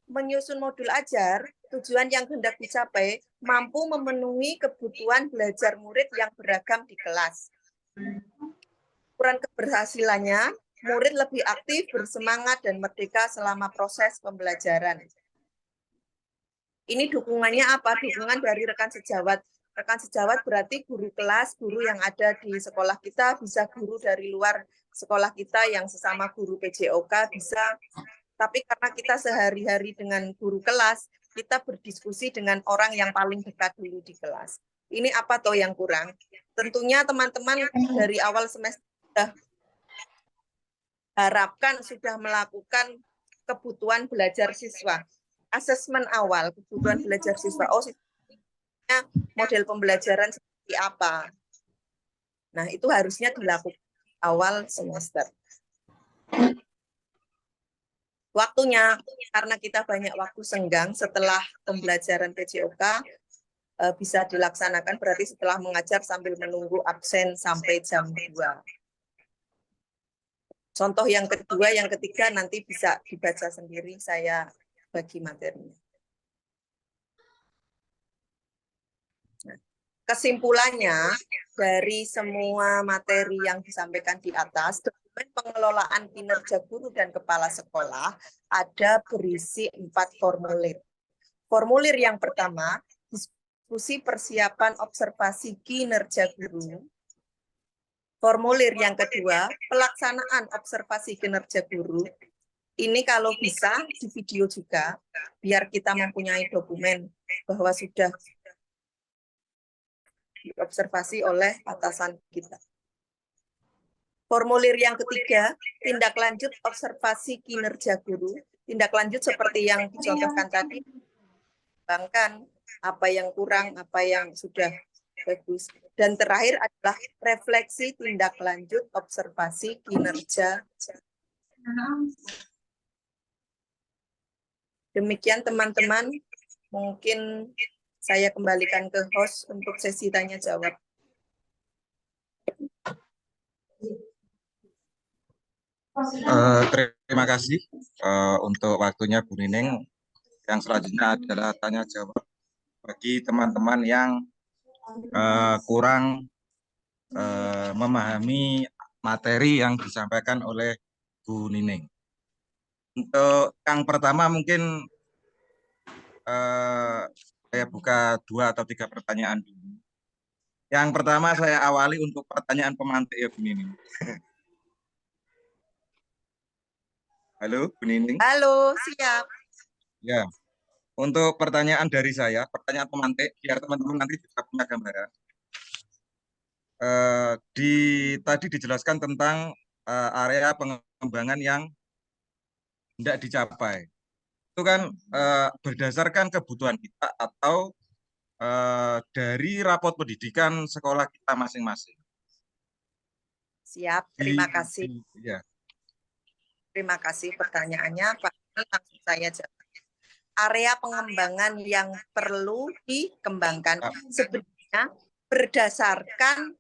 menyusun modul ajar, tujuan yang hendak dicapai mampu memenuhi kebutuhan belajar murid yang beragam di kelas. Ukuran keberhasilannya, murid lebih aktif, bersemangat, dan merdeka selama proses pembelajaran. Ini dukungannya apa? Dukungan dari rekan sejawat. Rekan sejawat berarti guru kelas, guru yang ada di sekolah kita, bisa guru dari luar sekolah kita yang sesama guru PJOK bisa. Tapi karena kita sehari-hari dengan guru kelas, kita berdiskusi dengan orang yang paling dekat dulu di kelas. Ini apa toh yang kurang? Tentunya teman-teman dari awal semester sudah melakukan kebutuhan belajar siswa. Asesmen awal kebutuhan belajar siswa. Oh, model pembelajaran seperti apa? Nah, itu harusnya dilakukan awal semester. Waktunya, karena kita banyak waktu senggang setelah pembelajaran PJOK, bisa dilaksanakan berarti setelah mengajar sambil menunggu absen sampai jam 2. Contoh yang kedua, yang ketiga nanti bisa dibaca sendiri, saya bagi materinya. Kesimpulannya, dari semua materi yang disampaikan di atas, dokumen pengelolaan kinerja guru dan kepala sekolah ada berisi 4 formulir. Formulir yang pertama, diskusi persiapan observasi kinerja guru. Formulir yang kedua, pelaksanaan observasi kinerja guru. Ini kalau bisa di video juga, biar kita mempunyai dokumen bahwa sudah diobservasi oleh atasan kita. Formulir yang ketiga, tindak lanjut observasi kinerja guru. Tindak lanjut seperti yang dicontohkan tadi, kembangkan apa yang kurang, apa yang sudah bagus. Dan terakhir adalah refleksi tindak lanjut observasi kinerja. Demikian teman-teman, mungkin saya kembalikan ke host untuk sesi tanya jawab. Terima kasih untuk waktunya Bu Nining. Yang selanjutnya adalah tanya jawab bagi teman-teman yang kurang memahami materi yang disampaikan oleh Bu Nining. Untuk yang pertama mungkin saya buka 2 atau 3 pertanyaan dulu. Yang pertama saya awali untuk pertanyaan pemantik ya Bu Nining. Halo Bu Nining. Halo, siap. Ya, untuk pertanyaan dari saya, pertanyaan pemantik, biar teman-teman nanti bisa punya gambaran. Tadi dijelaskan tentang area pengembangan yang tidak dicapai. Itu kan berdasarkan kebutuhan kita atau dari rapot pendidikan sekolah kita masing-masing. Siap, terima kasih. Ya. Terima kasih pertanyaannya, Pak. Langsung saya jawab. Area pengembangan yang perlu dikembangkan sebenarnya berdasarkan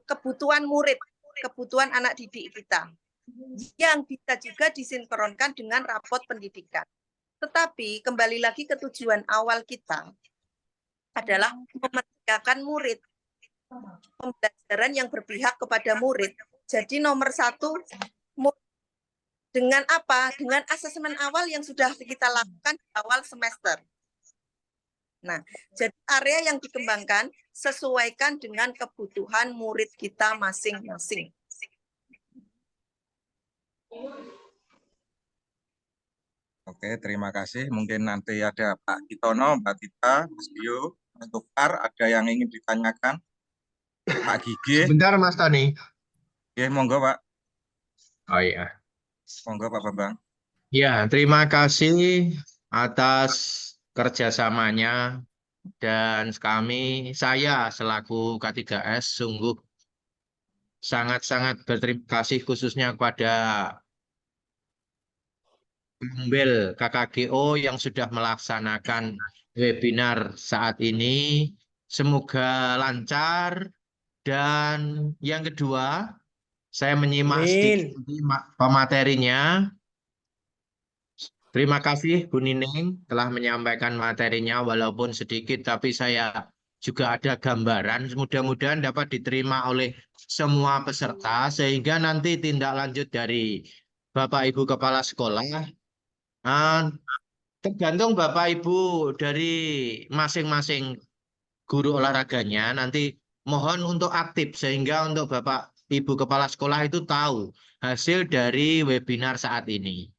kebutuhan murid, kebutuhan anak didik kita, yang bisa juga disinkronkan dengan rapot pendidikan. Tetapi kembali lagi ke tujuan awal kita adalah memerdekakan murid, pembelajaran yang berpihak kepada murid. Jadi nomor 1, dengan apa? Dengan asesmen awal yang sudah kita lakukan di awal semester. Nah, jadi area yang dikembangkan sesuaikan dengan kebutuhan murid kita masing-masing. Oke, terima kasih. Mungkin nanti ada Pak Kitono, Mbak Tita, Mas Bio, Mas Tukar, ada yang ingin ditanyakan? Pak Gigi. Sebentar Mas Tani, Ya, monggo Pak. Oh iya. Monggo Pak Bambang. Ya, terima kasih atas kerjasamanya dan saya selaku K3S sungguh sangat-sangat berterima kasih khususnya kepada Bel KKGO yang sudah melaksanakan webinar saat ini. Semoga lancar. Dan yang kedua, saya menyimak sedikit pematerinya. Terima kasih Bu Nining telah menyampaikan materinya walaupun sedikit, tapi saya juga ada gambaran. Mudah-mudahan dapat diterima oleh semua peserta sehingga nanti tindak lanjut dari Bapak Ibu Kepala Sekolah tergantung Bapak Ibu dari masing-masing guru olahraganya. Nanti mohon untuk aktif sehingga untuk Bapak Ibu Kepala Sekolah itu tahu hasil dari webinar saat ini.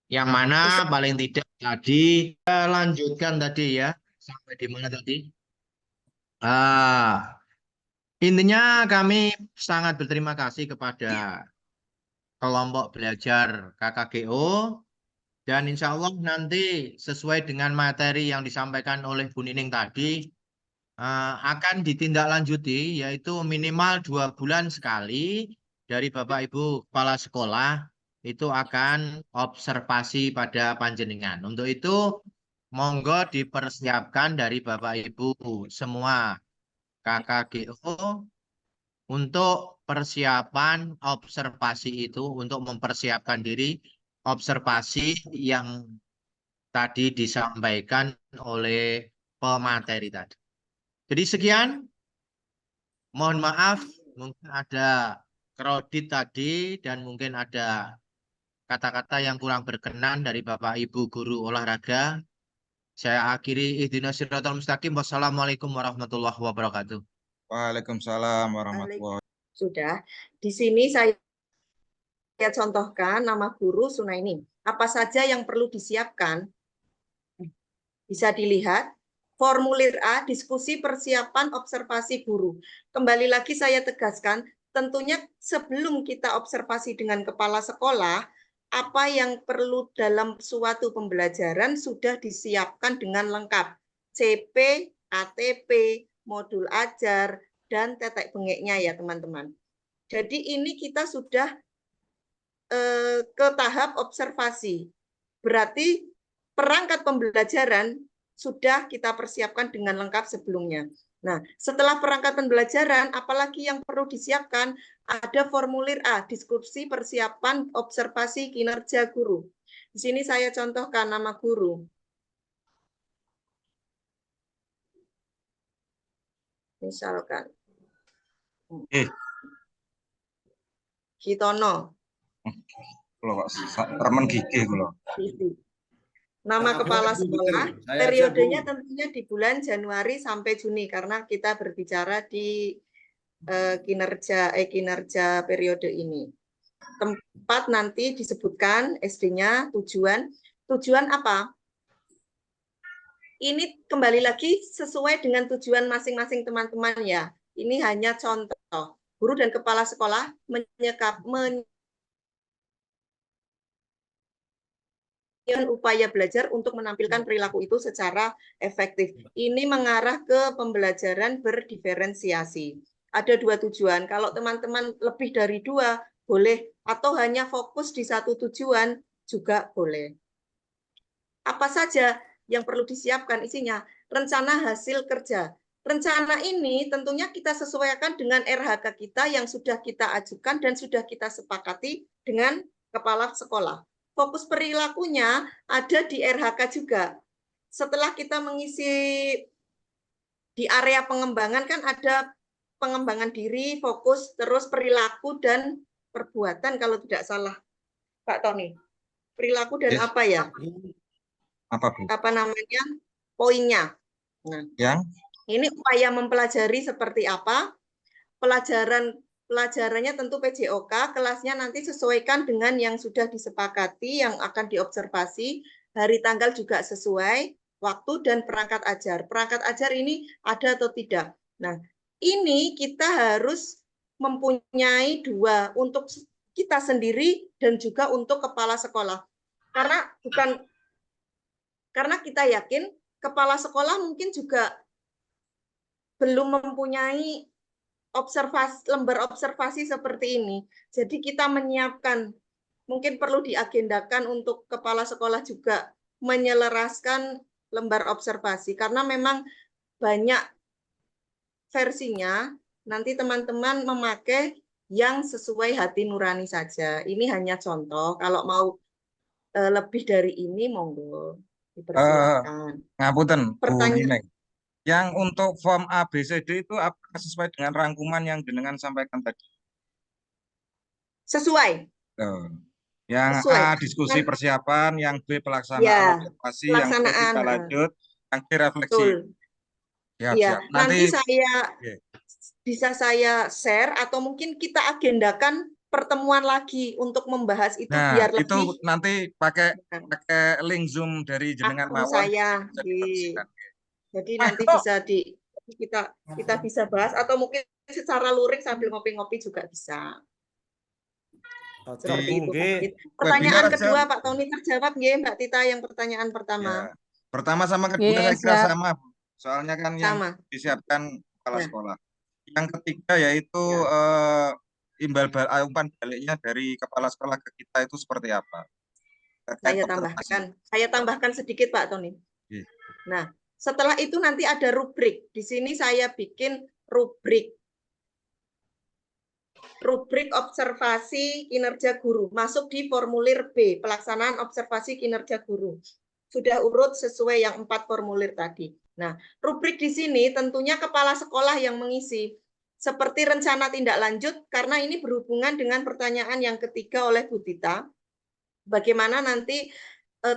Yang mana paling tidak tadi kita lanjutkan tadi ya, sampai di mana tadi? Intinya kami sangat berterima kasih kepada kelompok belajar KKGO dan insya Allah nanti sesuai dengan materi yang disampaikan oleh Bu Nining tadi akan ditindaklanjuti yaitu minimal 2 bulan sekali dari Bapak Ibu Kepala Sekolah itu akan observasi pada panjenengan. Untuk itu, monggo dipersiapkan dari Bapak Ibu semua KKGO untuk persiapan observasi itu, untuk mempersiapkan diri observasi yang tadi disampaikan oleh pemateri tadi. Jadi sekian, mohon maaf, mungkin ada kredit tadi dan mungkin ada kata-kata yang kurang berkenan dari Bapak Ibu guru olahraga. Saya akhiri ihdinas siratal mustaqim. Wassalamualaikum warahmatullahi wabarakatuh. Waalaikumsalam warahmatullahi wabarakatuh. Sudah. Di sini saya contohkan nama guru Sunaini. Apa saja yang perlu disiapkan? Bisa dilihat. Formulir A, diskusi persiapan observasi guru. Kembali lagi saya tegaskan, tentunya sebelum kita observasi dengan kepala sekolah, apa yang perlu dalam suatu pembelajaran sudah disiapkan dengan lengkap. CP, ATP, modul ajar, dan tetek bengeknya ya teman-teman. Jadi ini kita sudah ke tahap observasi. Berarti perangkat pembelajaran sudah kita persiapkan dengan lengkap sebelumnya. Nah, setelah perangkat pembelajaran, apalagi yang perlu disiapkan? Ada formulir A, diskusi persiapan observasi kinerja guru. Di sini saya contohkan nama guru. Misalkan. Gitono. Remen gigih kula. Nama kepala sekolah, periodenya tentunya di bulan Januari sampai Juni karena kita berbicara di kinerja periode ini. Tempat nanti disebutkan SD-nya, tujuan apa? Ini kembali lagi sesuai dengan tujuan masing-masing teman-teman ya. Ini hanya contoh. Guru dan kepala sekolah upaya belajar untuk menampilkan perilaku itu secara efektif. Ini mengarah ke pembelajaran berdiferensiasi. Ada 2 tujuan. Kalau teman-teman lebih dari 2, boleh. Atau hanya fokus di 1 tujuan, juga boleh. Apa saja yang perlu disiapkan isinya? Rencana hasil kerja. Rencana ini tentunya kita sesuaikan dengan RHK kita yang sudah kita ajukan dan sudah kita sepakati dengan kepala sekolah. Fokus perilakunya ada di RHK juga. Setelah kita mengisi di area pengembangan kan ada pengembangan diri, fokus, terus perilaku dan perbuatan kalau tidak salah, Pak Tony. Perilaku dan apa ya? Apa Bu? Apa namanya? Poinnya. Nah, ini upaya mempelajari seperti apa? Pelajarannya tentu PJOK, kelasnya nanti sesuaikan dengan yang sudah disepakati, yang akan diobservasi, hari tanggal juga sesuai, waktu dan perangkat ajar. Perangkat ajar ini ada atau tidak? Nah, ini kita harus mempunyai dua, untuk kita sendiri dan juga untuk kepala sekolah. Karena kita yakin kepala sekolah mungkin juga belum mempunyai lembar observasi seperti ini. Jadi kita menyiapkan, mungkin perlu diagendakan untuk kepala sekolah juga menyelaraskan lembar observasi, karena memang banyak versinya. Nanti teman-teman memakai yang sesuai hati nurani saja. Ini hanya contoh. Kalau mau lebih dari ini, monggo dipersilakan. Ngapunten, Bu Pertanyaan Nineng. Yang untuk form A, B, C, D itu apakah sesuai dengan rangkuman yang jenengan sampaikan tadi? sesuai. Yang Sesuai. A, diskusi persiapan, yang B, pelaksanaan Ya, observasi, yang C, pelaksanaan. tindak lanjut, yang D, refleksi. Betul. Siap, Iya, siap. nanti saya Oke. bisa saya share atau mungkin kita agendakan pertemuan lagi untuk membahas itu Nah, biar itu lebih nanti pakai link Zoom dari jenengan akun mawon saya. bisa diteruskan. Jadi nanti bisa kita bisa bahas atau mungkin secara luring sambil ngopi-ngopi juga bisa. Seperti itu. Pertanyaan kedua Pak Tony terjawab nggih Mbak Tita yang pertanyaan pertama. Ya. Pertama sama kedua saya kira sama. Soalnya kan yang disiapkan kepala sekolah. Yang ketiga yaitu umpan baliknya dari kepala sekolah ke kita itu seperti apa? Saya tambahkan sedikit Pak Tony. Nah, setelah itu nanti ada rubrik. Di sini saya bikin rubrik observasi kinerja guru, masuk di formulir B, pelaksanaan observasi kinerja guru. Sudah urut sesuai yang 4 formulir tadi. Nah, rubrik di sini tentunya kepala sekolah yang mengisi. Seperti rencana tindak lanjut, karena ini berhubungan dengan pertanyaan yang ketiga oleh Bu Tita. Bagaimana nanti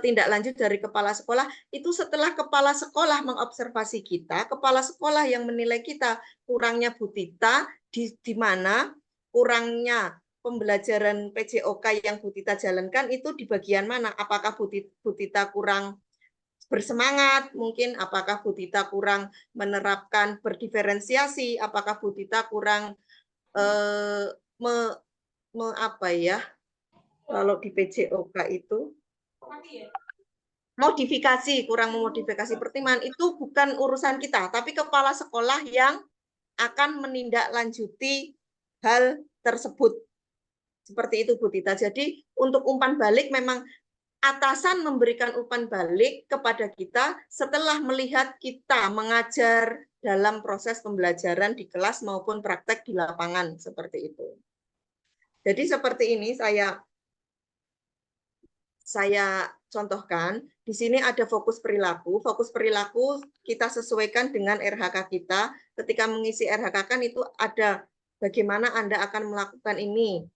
tindak lanjut dari kepala sekolah, itu setelah kepala sekolah mengobservasi kita, kepala sekolah yang menilai kita, kurangnya Bu Tita, di mana kurangnya pembelajaran PJOK yang Bu Tita jalankan itu di bagian mana? Apakah Bu Tita kurang bersemangat, mungkin apakah Bu Tita kurang menerapkan berdiferensiasi, apakah Bu Tita kurang kalau di PJOK itu kurang memodifikasi pertimbangan, itu bukan urusan kita, tapi kepala sekolah yang akan menindaklanjuti hal tersebut. Seperti itu Bu Tita. Jadi untuk umpan balik memang atasan memberikan umpan balik kepada kita setelah melihat kita mengajar dalam proses pembelajaran di kelas maupun praktek di lapangan, seperti itu. Jadi seperti ini saya contohkan. Di sini ada fokus perilaku. Fokus perilaku kita sesuaikan dengan RHK kita. Ketika mengisi RHK kan itu ada bagaimana Anda akan melakukan ini.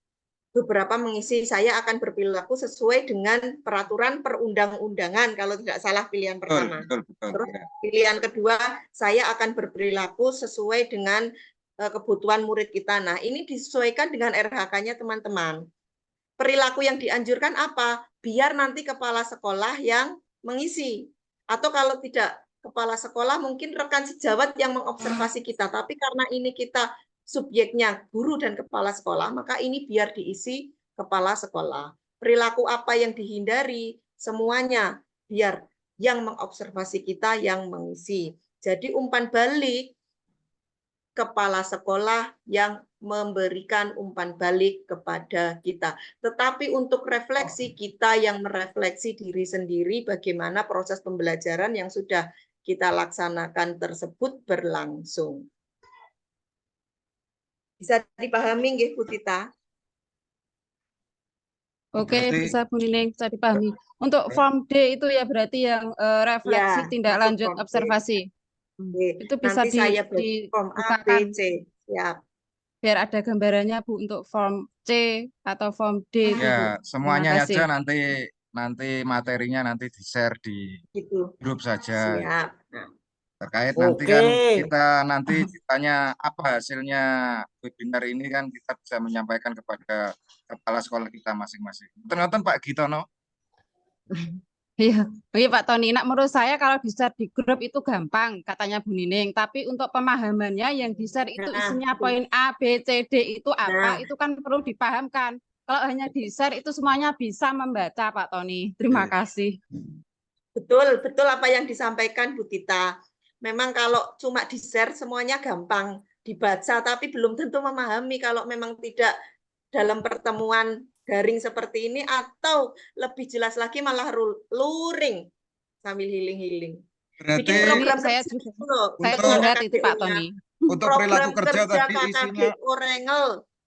Beberapa mengisi saya akan berperilaku sesuai dengan peraturan perundang-undangan kalau tidak salah pilihan pertama. Betul. Terus pilihan kedua saya akan berperilaku sesuai dengan kebutuhan murid kita. Nah, ini disesuaikan dengan RHK-nya teman-teman. Perilaku yang dianjurkan apa? Biar nanti kepala sekolah yang mengisi. Atau kalau tidak kepala sekolah, mungkin rekan sejawat yang mengobservasi kita. Tapi karena ini kita subjeknya guru dan kepala sekolah, maka ini biar diisi kepala sekolah. Perilaku apa yang dihindari, semuanya biar yang mengobservasi kita yang mengisi. Jadi umpan balik kepala sekolah yang memberikan umpan balik kepada kita. Tetapi untuk refleksi, kita yang merefleksi diri sendiri bagaimana proses pembelajaran yang sudah kita laksanakan tersebut berlangsung. Bisa dipahami nggih Bu Tita? Oke, bisa Bu Nining, bisa dipahami. Untuk form D itu ya berarti yang refleksi Ya, tindak lanjut form D. observasi. Itu bisa Nanti saya form A, B, dibukakan C. Siap. biar ada gambarannya Bu untuk form C atau form D itu Bu. Ya, semuanya Terima kasih. aja nanti materinya nanti di-share di grup saja. Siap. Terkait nanti kan kita nanti ditanya apa hasilnya webinar ini kan kita bisa menyampaikan kepada kepala sekolah kita masing-masing. Ngoten Pak Gitono. Iya, iya Pak Tony. Nah, menurut saya kalau di-share di grup itu gampang, katanya Bu Nining. Tapi untuk pemahamannya yang di-share itu Nah, isinya poin A, B, C, D itu nah, apa, itu kan perlu dipahamkan. Kalau hanya di-share itu semuanya bisa membaca Pak Tony. Terima kasih. betul, betul apa yang disampaikan Bu Tita. Memang kalau cuma di-share semuanya gampang dibaca, tapi belum tentu memahami kalau memang tidak dalam pertemuan daring seperti ini, atau lebih jelas lagi malah luring sambil healing-healing. Berarti Bikin program saya kerja juga- itu loh, Saya Untuk- curhat itu Pak KKGO-nya. Tony. untuk perilaku Program kerja kerja tadi isinya KKGO Rengel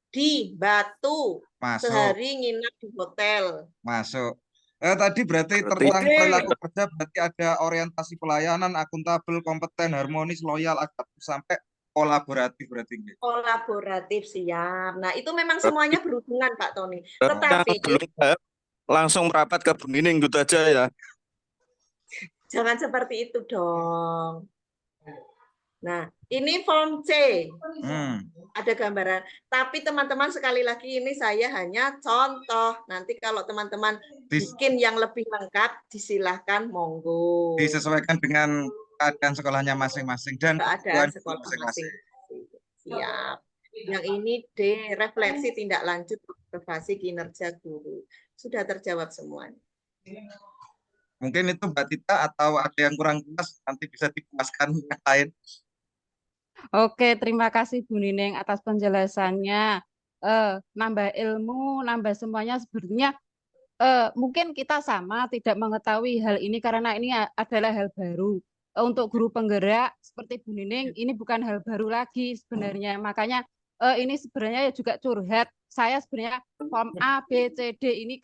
di Batu, masuk, sehari nginap di hotel. masuk. Tadi berarti Berarti- tentang perilaku kerja berarti ada orientasi pelayanan, akuntabel, kompeten, harmonis, loyal, adaptif, sampai kolaboratif berarti. Kolaboratif, siap. Nah, itu memang semuanya berhubungan Pak Tony. Berarti yang Tetapi belum paham, langsung merapat ke Bu Nining gitu aja ya. jangan seperti itu dong. Nah, ini form C. Ada gambaran. Tapi teman-teman, sekali lagi ini saya hanya contoh. Nanti kalau teman-teman bikin yang lebih lengkap, disilahkan monggo. Disesuaikan dengan keadaan sekolahnya masing-masing dan Keadaan kebutuhan sekolah masing-masing. masing-masing. Siap. Yang ini D, refleksi tindak lanjut observasi kinerja guru. Sudah terjawab semuanya. Mungkin itu Mbak Tita, atau ada yang kurang jelas nanti bisa dipuaskan yang lain. Oke, terima kasih Bu Nining atas penjelasannya. Nambah ilmu, nambah semuanya sebenarnya mungkin kita sama tidak mengetahui hal ini karena ini adalah hal baru. Untuk guru penggerak seperti Bu Nining, ini bukan hal baru lagi sebenarnya. Makanya ini sebenarnya juga curhat. Saya sebenarnya form A, B, C, D ini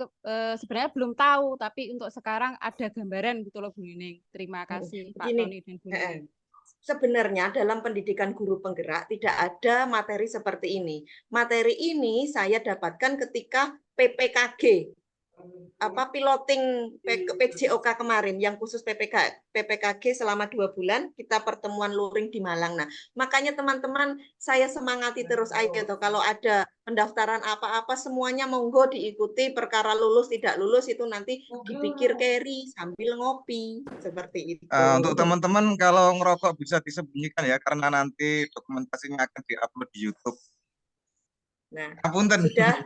sebenarnya belum tahu, tapi untuk sekarang ada gambaran gitu loh Bu Nining. Terima kasih Pak Tony dan Bu Nining. Sebenarnya dalam pendidikan guru penggerak tidak ada materi seperti ini. Materi ini saya dapatkan ketika PPKG, piloting PJOK kemarin, yang khusus PPKG selama 2 bulan, kita pertemuan luring di Malang. Nah, makanya teman-teman, saya semangati terus, ayo toh, kalau ada pendaftaran apa-apa semuanya monggo diikuti. Perkara lulus tidak lulus itu nanti dipikir carry sambil ngopi, seperti itu. Untuk teman-teman, kalau ngerokok bisa disembunyikan ya, karena nanti dokumentasinya akan diupload di YouTube. Nah, Apunten. sudah.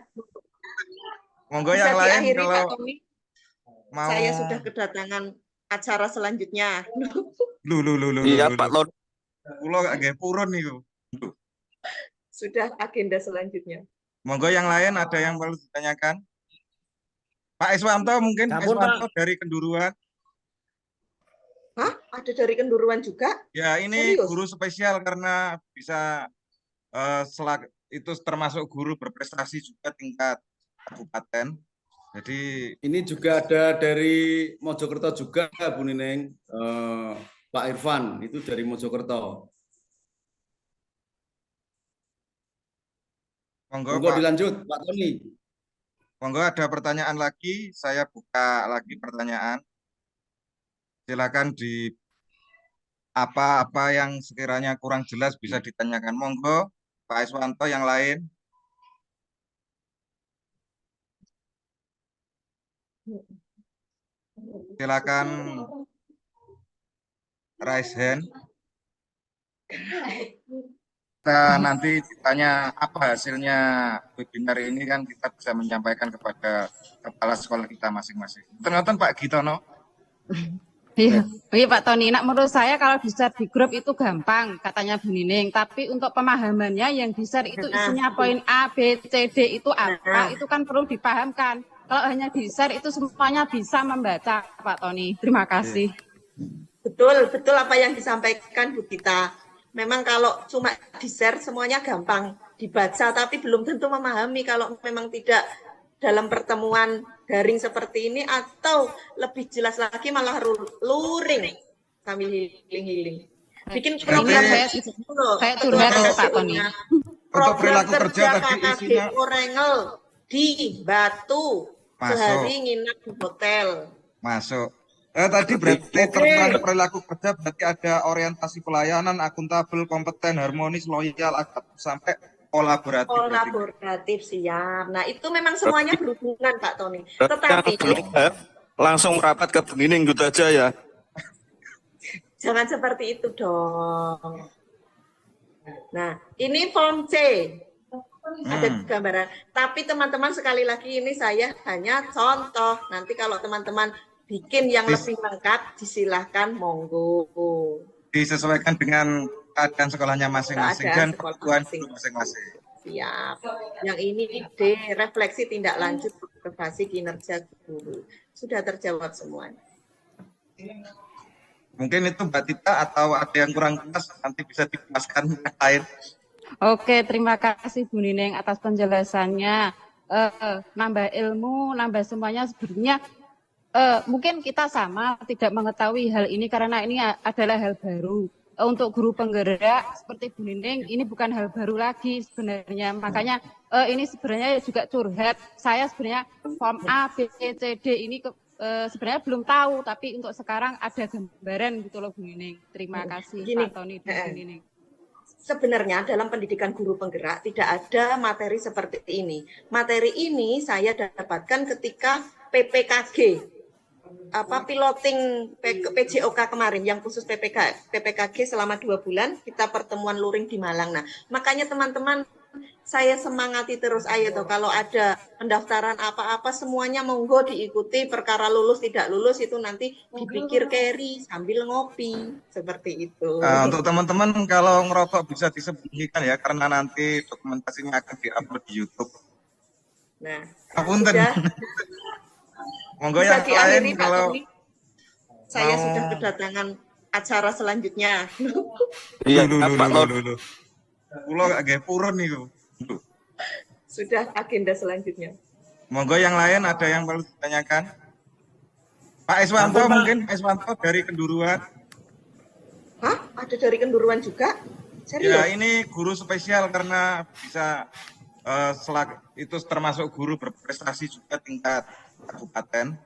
Monggo Bisa yang lain diakhiri, kalau Pak Tommy. mau. Saya sudah kedatangan acara selanjutnya. Iya Pak Lord. Pulau agak purun nih. Sudah agenda selanjutnya. Monggo yang lain ada yang perlu ditanyakan? Pak Iswanto mungkin, Pak Iswanto dari Kenduruan. Hah? Ada dari Kenduruan juga? Ya, ini Serius? guru spesial karena bisa itu termasuk guru berprestasi juga tingkat kabupaten. Jadi ini juga ada dari Mojokerto juga Bu Nining, Pak Irfan itu dari Mojokerto. monggo Monggo Pak. dilanjut Pak Tony. Monggo ada pertanyaan lagi, saya buka lagi pertanyaan. Silakan di apa-apa yang sekiranya kurang jelas bisa ditanyakan. Monggo Pak Iswanto yang lain. Silakan raise hand. Kita nanti ditanya apa hasilnya webinar ini, kan kita bisa menyampaikan kepada kepala sekolah kita masing-masing. Ternyata Pak Gitono. Iya, Pak Tony. Nah, menurut saya kalau di-share di grup itu gampang, katanya Bu Nining. Tapi untuk pemahamannya yang di-share itu isinya poin A, B, C, D itu apa, itu kan perlu dipahamkan. Kalau hanya di-share itu semuanya bisa membaca, Pak Tony. Terima kasih. Betul, betul apa yang disampaikan Bu Tita. Memang kalau cuma di-share semuanya gampang dibaca, tapi belum tentu memahami kalau memang tidak dalam pertemuan daring seperti ini, atau lebih jelas lagi malah luring sambil healing-healing. Bikin program saya curhat Pak Tony. Program kerja KKGO Rengel di Batu, sehari nginap di hotel. Masuk. Tadi berarti tentang perilaku kerja berarti ada orientasi pelayanan, akuntabel, kompeten, harmonis, loyal, adaptif, sampai kolaboratif. Kolaboratif, siap. Nah, itu memang semuanya berhubungan Pak Tony. Tetapi yang belum paham, langsung merapat ke Bu Nining gitu aja ya. Jangan seperti itu dong. Nah, ini form C. Ada gambaran. Tapi teman-teman sekali lagi ini saya hanya contoh. Nanti kalau teman-teman bikin yang lebih lengkap, disilahkan monggo. Disesuaikan dengan keadaan sekolahnya masing-masing dan Keadaan sekolah kebutuhan masing. guru masing-masing. Siap. Yang ini D, refleksi tindak lanjut observasi kinerja guru. Sudah terjawab semuanya. Mungkin itu Mbak Tita atau ada yang kurang jelas nanti bisa dijelaskan yang lain. Oke, terima kasih Bu Nining atas penjelasannya. Nambah ilmu, nambah semuanya sebenarnya mungkin kita sama tidak mengetahui hal ini karena ini adalah hal baru. Untuk guru penggerak seperti Bu Nining ini bukan hal baru lagi sebenarnya. Makanya ini sebenarnya juga curhat. Saya sebenarnya form A, B, C, D ini sebenarnya belum tahu, tapi untuk sekarang ada gambaran gitu loh Bu Nining. Terima kasih Pak Tony dan Bu Nining. Sebenarnya dalam pendidikan guru penggerak tidak ada materi seperti ini. Materi ini saya dapatkan ketika PPKG, piloting PJOK kemarin yang khusus PPKG selama 2 bulan kita pertemuan luring di Malang. Nah, makanya teman-teman saya semangati terus, ayo tuh kalau ada pendaftaran apa-apa semuanya monggo diikuti, perkara lulus tidak lulus itu nanti dipikir carry sambil ngopi seperti itu. Untuk teman-teman kalau ngerokok bisa disembunyikan ya karena nanti dokumentasinya akan diupload di YouTube. Nah, Apunten. Monggo bisa yang diakhiri lain Pak kalau Tony. Saya sudah kedatangan acara selanjutnya. Iya, Pak Tony. Pulau agak purun nih. Sudah agenda selanjutnya. Monggo yang lain ada yang perlu ditanyakan? Pak Iswanto mungkin, Pak Iswanto dari Kenduruan. Hah? Ada dari Kenduruan juga? Serius? Ya ini guru spesial karena bisa itu termasuk guru berprestasi juga tingkat kabupaten.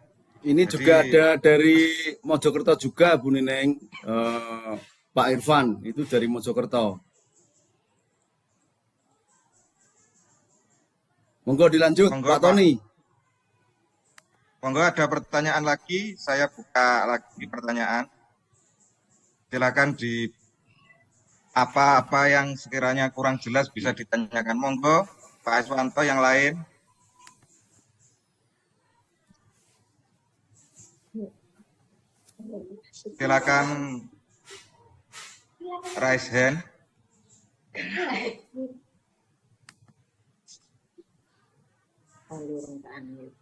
Ini Jadi, juga ada dari Mojokerto juga Bu Nining, Pak Irfan itu dari Mojokerto. Monggo dilanjut, monggo, Pak Tony. Monggo ada pertanyaan lagi, saya buka lagi pertanyaan. Silakan di apa-apa yang sekiranya kurang jelas bisa ditanyakan. Monggo, Pak Iswanto yang lain. Silakan raise hand.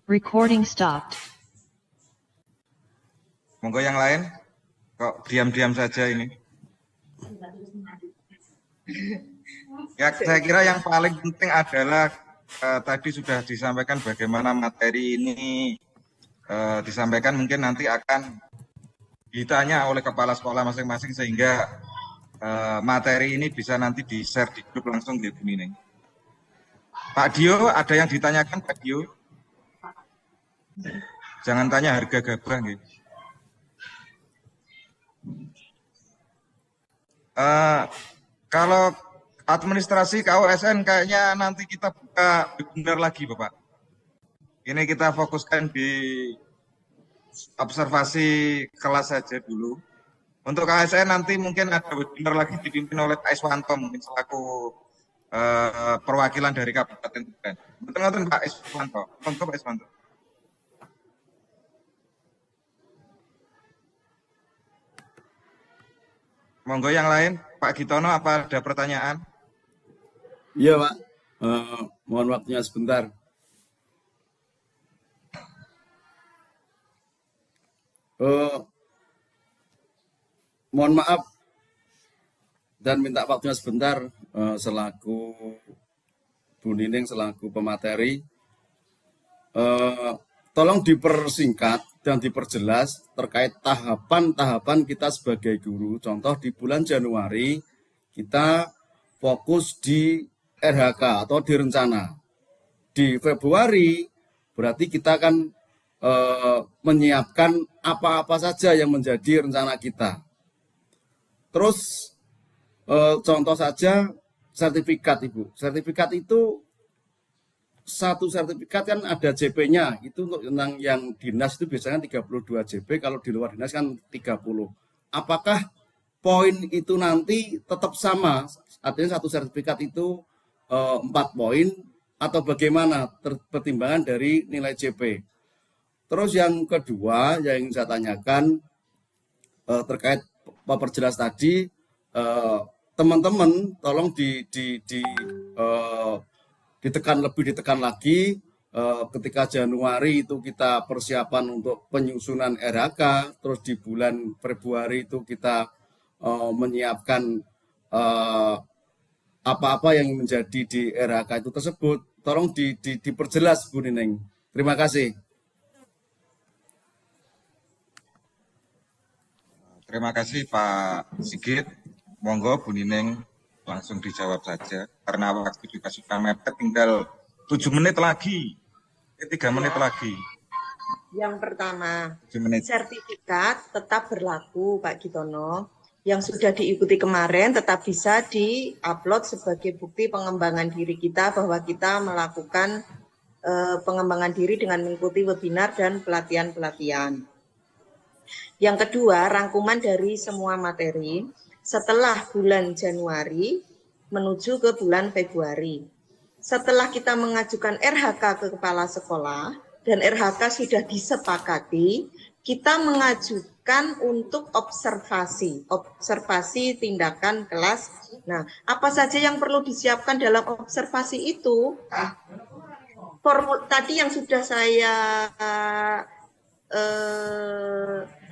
Recording stopped. Monggo yang lain. Kok diam-diam saja ini? Ya, saya kira yang paling penting adalah tadi sudah disampaikan bagaimana materi ini disampaikan, mungkin nanti akan ditanya oleh kepala sekolah masing-masing sehingga materi ini bisa nanti di-share di grup langsung di Bu Nining. Pak Dio, ada yang ditanyakan Pak Dio? Jangan tanya harga gabah gitu. Kalau administrasi KUSN kayaknya nanti kita buka webinar lagi Bapak. Ini kita fokuskan di observasi kelas saja dulu. Untuk KSN nanti mungkin ada webinar lagi dipimpin oleh Pak Iswanto mungkin selaku perwakilan dari Kabupaten Tuban. Betul-betul Pak Iswanto. Monggo Pak Iswanto. Monggo yang lain, Pak Gitono apa ada pertanyaan? Iya Pak, mohon waktunya sebentar. Mohon maaf dan minta waktunya sebentar selaku Bu Nining selaku pemateri. Tolong dipersingkat dan diperjelas terkait tahapan-tahapan kita sebagai guru. Contoh di bulan Januari kita fokus di RHK atau di rencana. Di Februari berarti kita akan menyiapkan apa-apa saja yang menjadi rencana kita. Terus contoh saja sertifikat Ibu. Sertifikat itu satu sertifikat kan ada JP-nya, itu untuk yang dinas itu biasanya 32 JP, kalau di luar dinas kan 30. Apakah poin itu nanti tetap sama, artinya satu sertifikat itu 4 poin, atau bagaimana pertimbangan dari nilai JP? Terus yang kedua yang ingin saya tanyakan terkait perjelas tadi, teman-teman tolong ditekan lagi, ketika Januari itu kita persiapan untuk penyusunan RHK, terus di bulan Februari itu kita menyiapkan apa-apa yang menjadi di RHK itu tersebut. Tolong diperjelas Bu Nining. Terima kasih. Terima kasih Pak Sigit. Monggo Bu Nining langsung dijawab saja. Karena waktu juga sudah mepet, tinggal 7 menit lagi. 3 menit lagi. Yang pertama, 7 menit. sertifikat tetap berlaku Pak Gitono. Yang sudah diikuti kemarin tetap bisa di-upload sebagai bukti pengembangan diri kita bahwa kita melakukan pengembangan diri dengan mengikuti webinar dan pelatihan-pelatihan. Yang kedua, rangkuman dari semua materi setelah bulan Januari menuju ke bulan Februari. Setelah kita mengajukan RHK ke kepala sekolah dan RHK sudah disepakati, kita mengajukan untuk observasi tindakan kelas. Nah, apa saja yang perlu disiapkan dalam observasi itu? Tadi yang sudah saya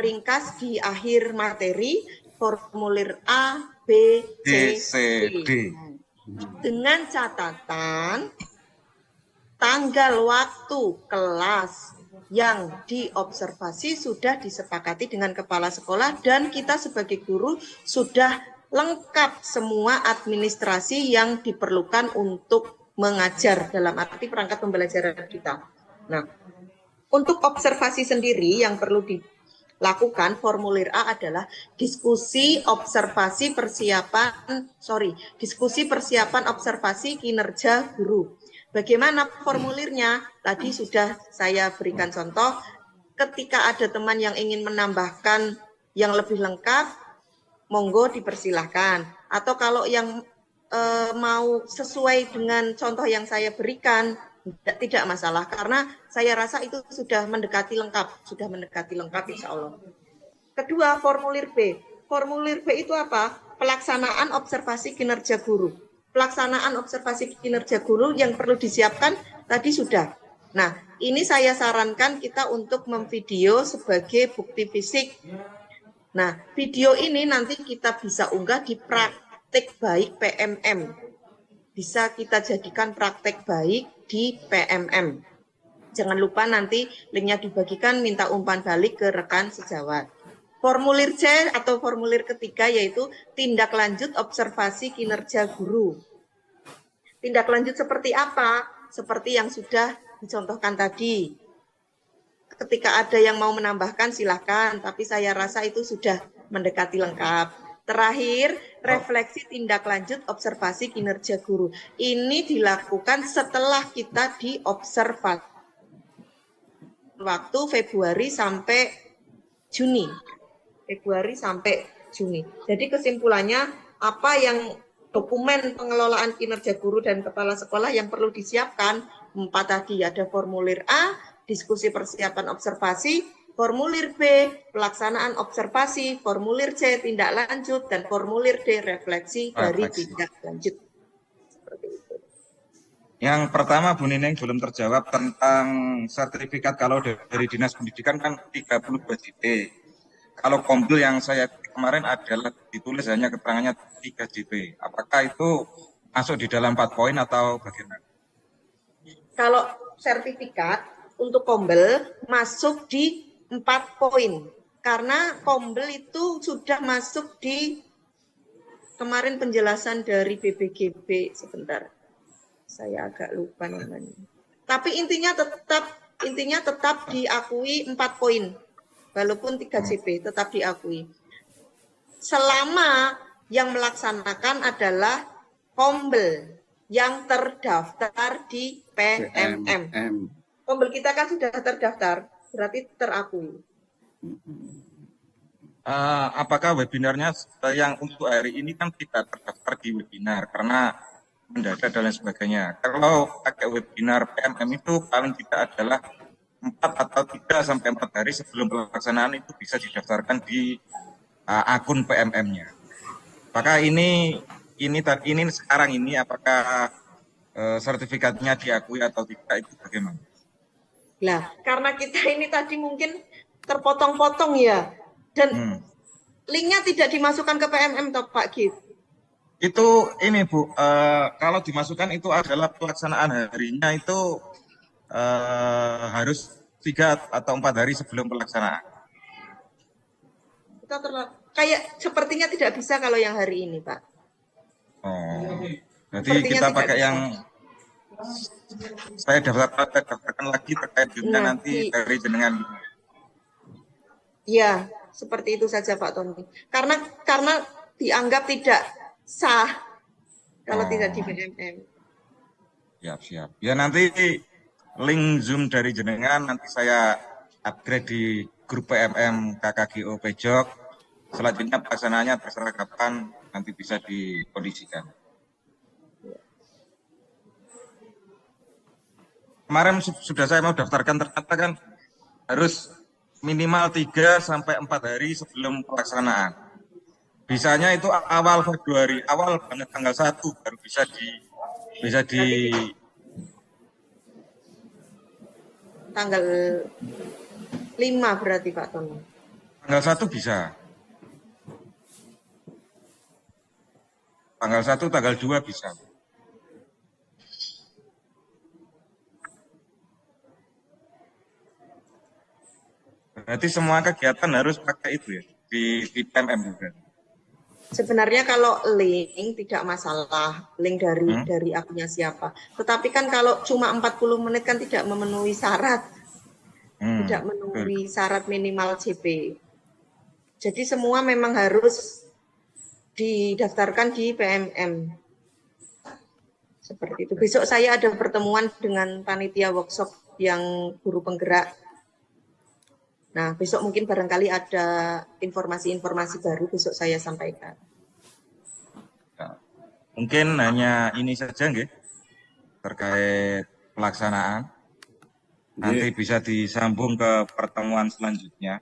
ringkas di akhir materi, formulir A, B, C, D. Dengan catatan tanggal waktu kelas yang diobservasi sudah disepakati dengan kepala sekolah dan kita sebagai guru sudah lengkap semua administrasi yang diperlukan untuk mengajar dalam arti perangkat pembelajaran kita. Nah, untuk observasi sendiri yang perlu dilakukan formulir A adalah diskusi persiapan observasi kinerja guru. Bagaimana formulirnya? Tadi sudah saya berikan contoh. Ketika ada teman yang ingin menambahkan yang lebih lengkap, monggo dipersilahkan. Atau kalau yang mau sesuai dengan contoh yang saya berikan, tidak masalah. Karena saya rasa itu sudah mendekati lengkap. Insya Allah. Kedua, formulir B. Formulir B itu apa? Pelaksanaan observasi kinerja guru. Pelaksanaan observasi kinerja guru yang perlu disiapkan tadi sudah. Nah, ini saya sarankan kita untuk memvideo sebagai bukti fisik. Nah, video ini nanti kita bisa unggah di praktek baik PMM. Bisa kita jadikan praktek baik di PMM. Jangan lupa nanti linknya dibagikan, minta umpan balik ke rekan sejawat. Formulir C atau formulir ketiga yaitu tindak lanjut observasi kinerja guru. Tindak lanjut seperti apa? Seperti yang sudah dicontohkan tadi. Ketika ada yang mau menambahkan silahkan, tapi saya rasa itu sudah mendekati lengkap. Terakhir, refleksi tindak lanjut observasi kinerja guru. Ini dilakukan setelah kita diobservasi waktu Februari sampai Juni. Jadi kesimpulannya apa yang dokumen pengelolaan kinerja guru dan kepala sekolah yang perlu disiapkan 4 tadi, ada formulir A, diskusi persiapan observasi, formulir B, pelaksanaan observasi, formulir C, tindak lanjut, dan formulir D, refleksi dari tindak lanjut. Seperti itu. Yang pertama Bu Nining belum terjawab tentang sertifikat. Kalau dari Dinas Pendidikan kan 32 JP. Kalau Kombel yang saya kemarin adalah ditulis hanya keterangannya 3 JP. Apakah itu masuk di dalam 4 poin atau bagaimana? Kalau sertifikat untuk Kombel masuk di 4 poin. Karena Kombel itu sudah masuk di kemarin penjelasan dari BPGB sebentar. Saya agak lupa namanya. Tapi intinya tetap diakui 4 poin. Walaupun 3 JP tetap diakui. Selama yang melaksanakan adalah Kombel. yang terdaftar di PMM. Pembeli kita kan sudah terdaftar, berarti terakui. Apakah webinarnya yang untuk hari ini kan tidak terdaftar di webinar karena mendadak dan lain sebagainya. Kalau pakai webinar PMM itu paling tidak adalah 4 atau 3 sampai 4 hari sebelum pelaksanaan itu bisa didaftarkan di akun PMM-nya. Apakah ini sekarang ini apakah sertifikatnya diakui atau tidak itu bagaimana? Nah, karena kita ini tadi mungkin terpotong-potong ya, dan linknya tidak dimasukkan ke PMM toh Pak Gif? Itu ini Bu, kalau dimasukkan itu adalah pelaksanaan harinya itu harus 3 atau 4 hari sebelum pelaksanaan. Kita kayak sepertinya tidak bisa kalau yang hari ini Pak. Oh, jadi kita pakai yang saya daftarkan lagi terkait dengan nanti dari jenengan. Iya, seperti itu saja Pak Tony. Karena dianggap tidak sah kalau tidak di PMM. Siap. Ya nanti link Zoom dari jenengan nanti saya upgrade di grup PMM KKGO Pejok. Selanjutnya pelaksanaannya terserah kapan nanti bisa dikondisikan. Kemarin sudah saya mau daftarkan, ternyata kan harus minimal 3 sampai 4 hari sebelum pelaksanaan. Bisanya itu awal Februari, awal banget tanggal 1 baru bisa di tanggal 5 berarti Pak Tony. Tanggal 1 bisa. Tanggal 1, tanggal 2 bisa. Berarti semua kegiatan harus pakai itu ya, di PMM juga. Sebenarnya kalau link tidak masalah, link dari akunnya siapa. Tetapi kan kalau cuma 40 menit kan tidak memenuhi syarat. Tidak memenuhi syarat minimal CP. Jadi semua memang harus didaftarkan di PMM. Seperti itu. Besok saya ada pertemuan dengan panitia workshop yang guru penggerak. Nah, besok mungkin barangkali ada informasi-informasi baru besok saya sampaikan. Mungkin hanya ini saja nggih terkait pelaksanaan. Nanti bisa disambung ke pertemuan selanjutnya.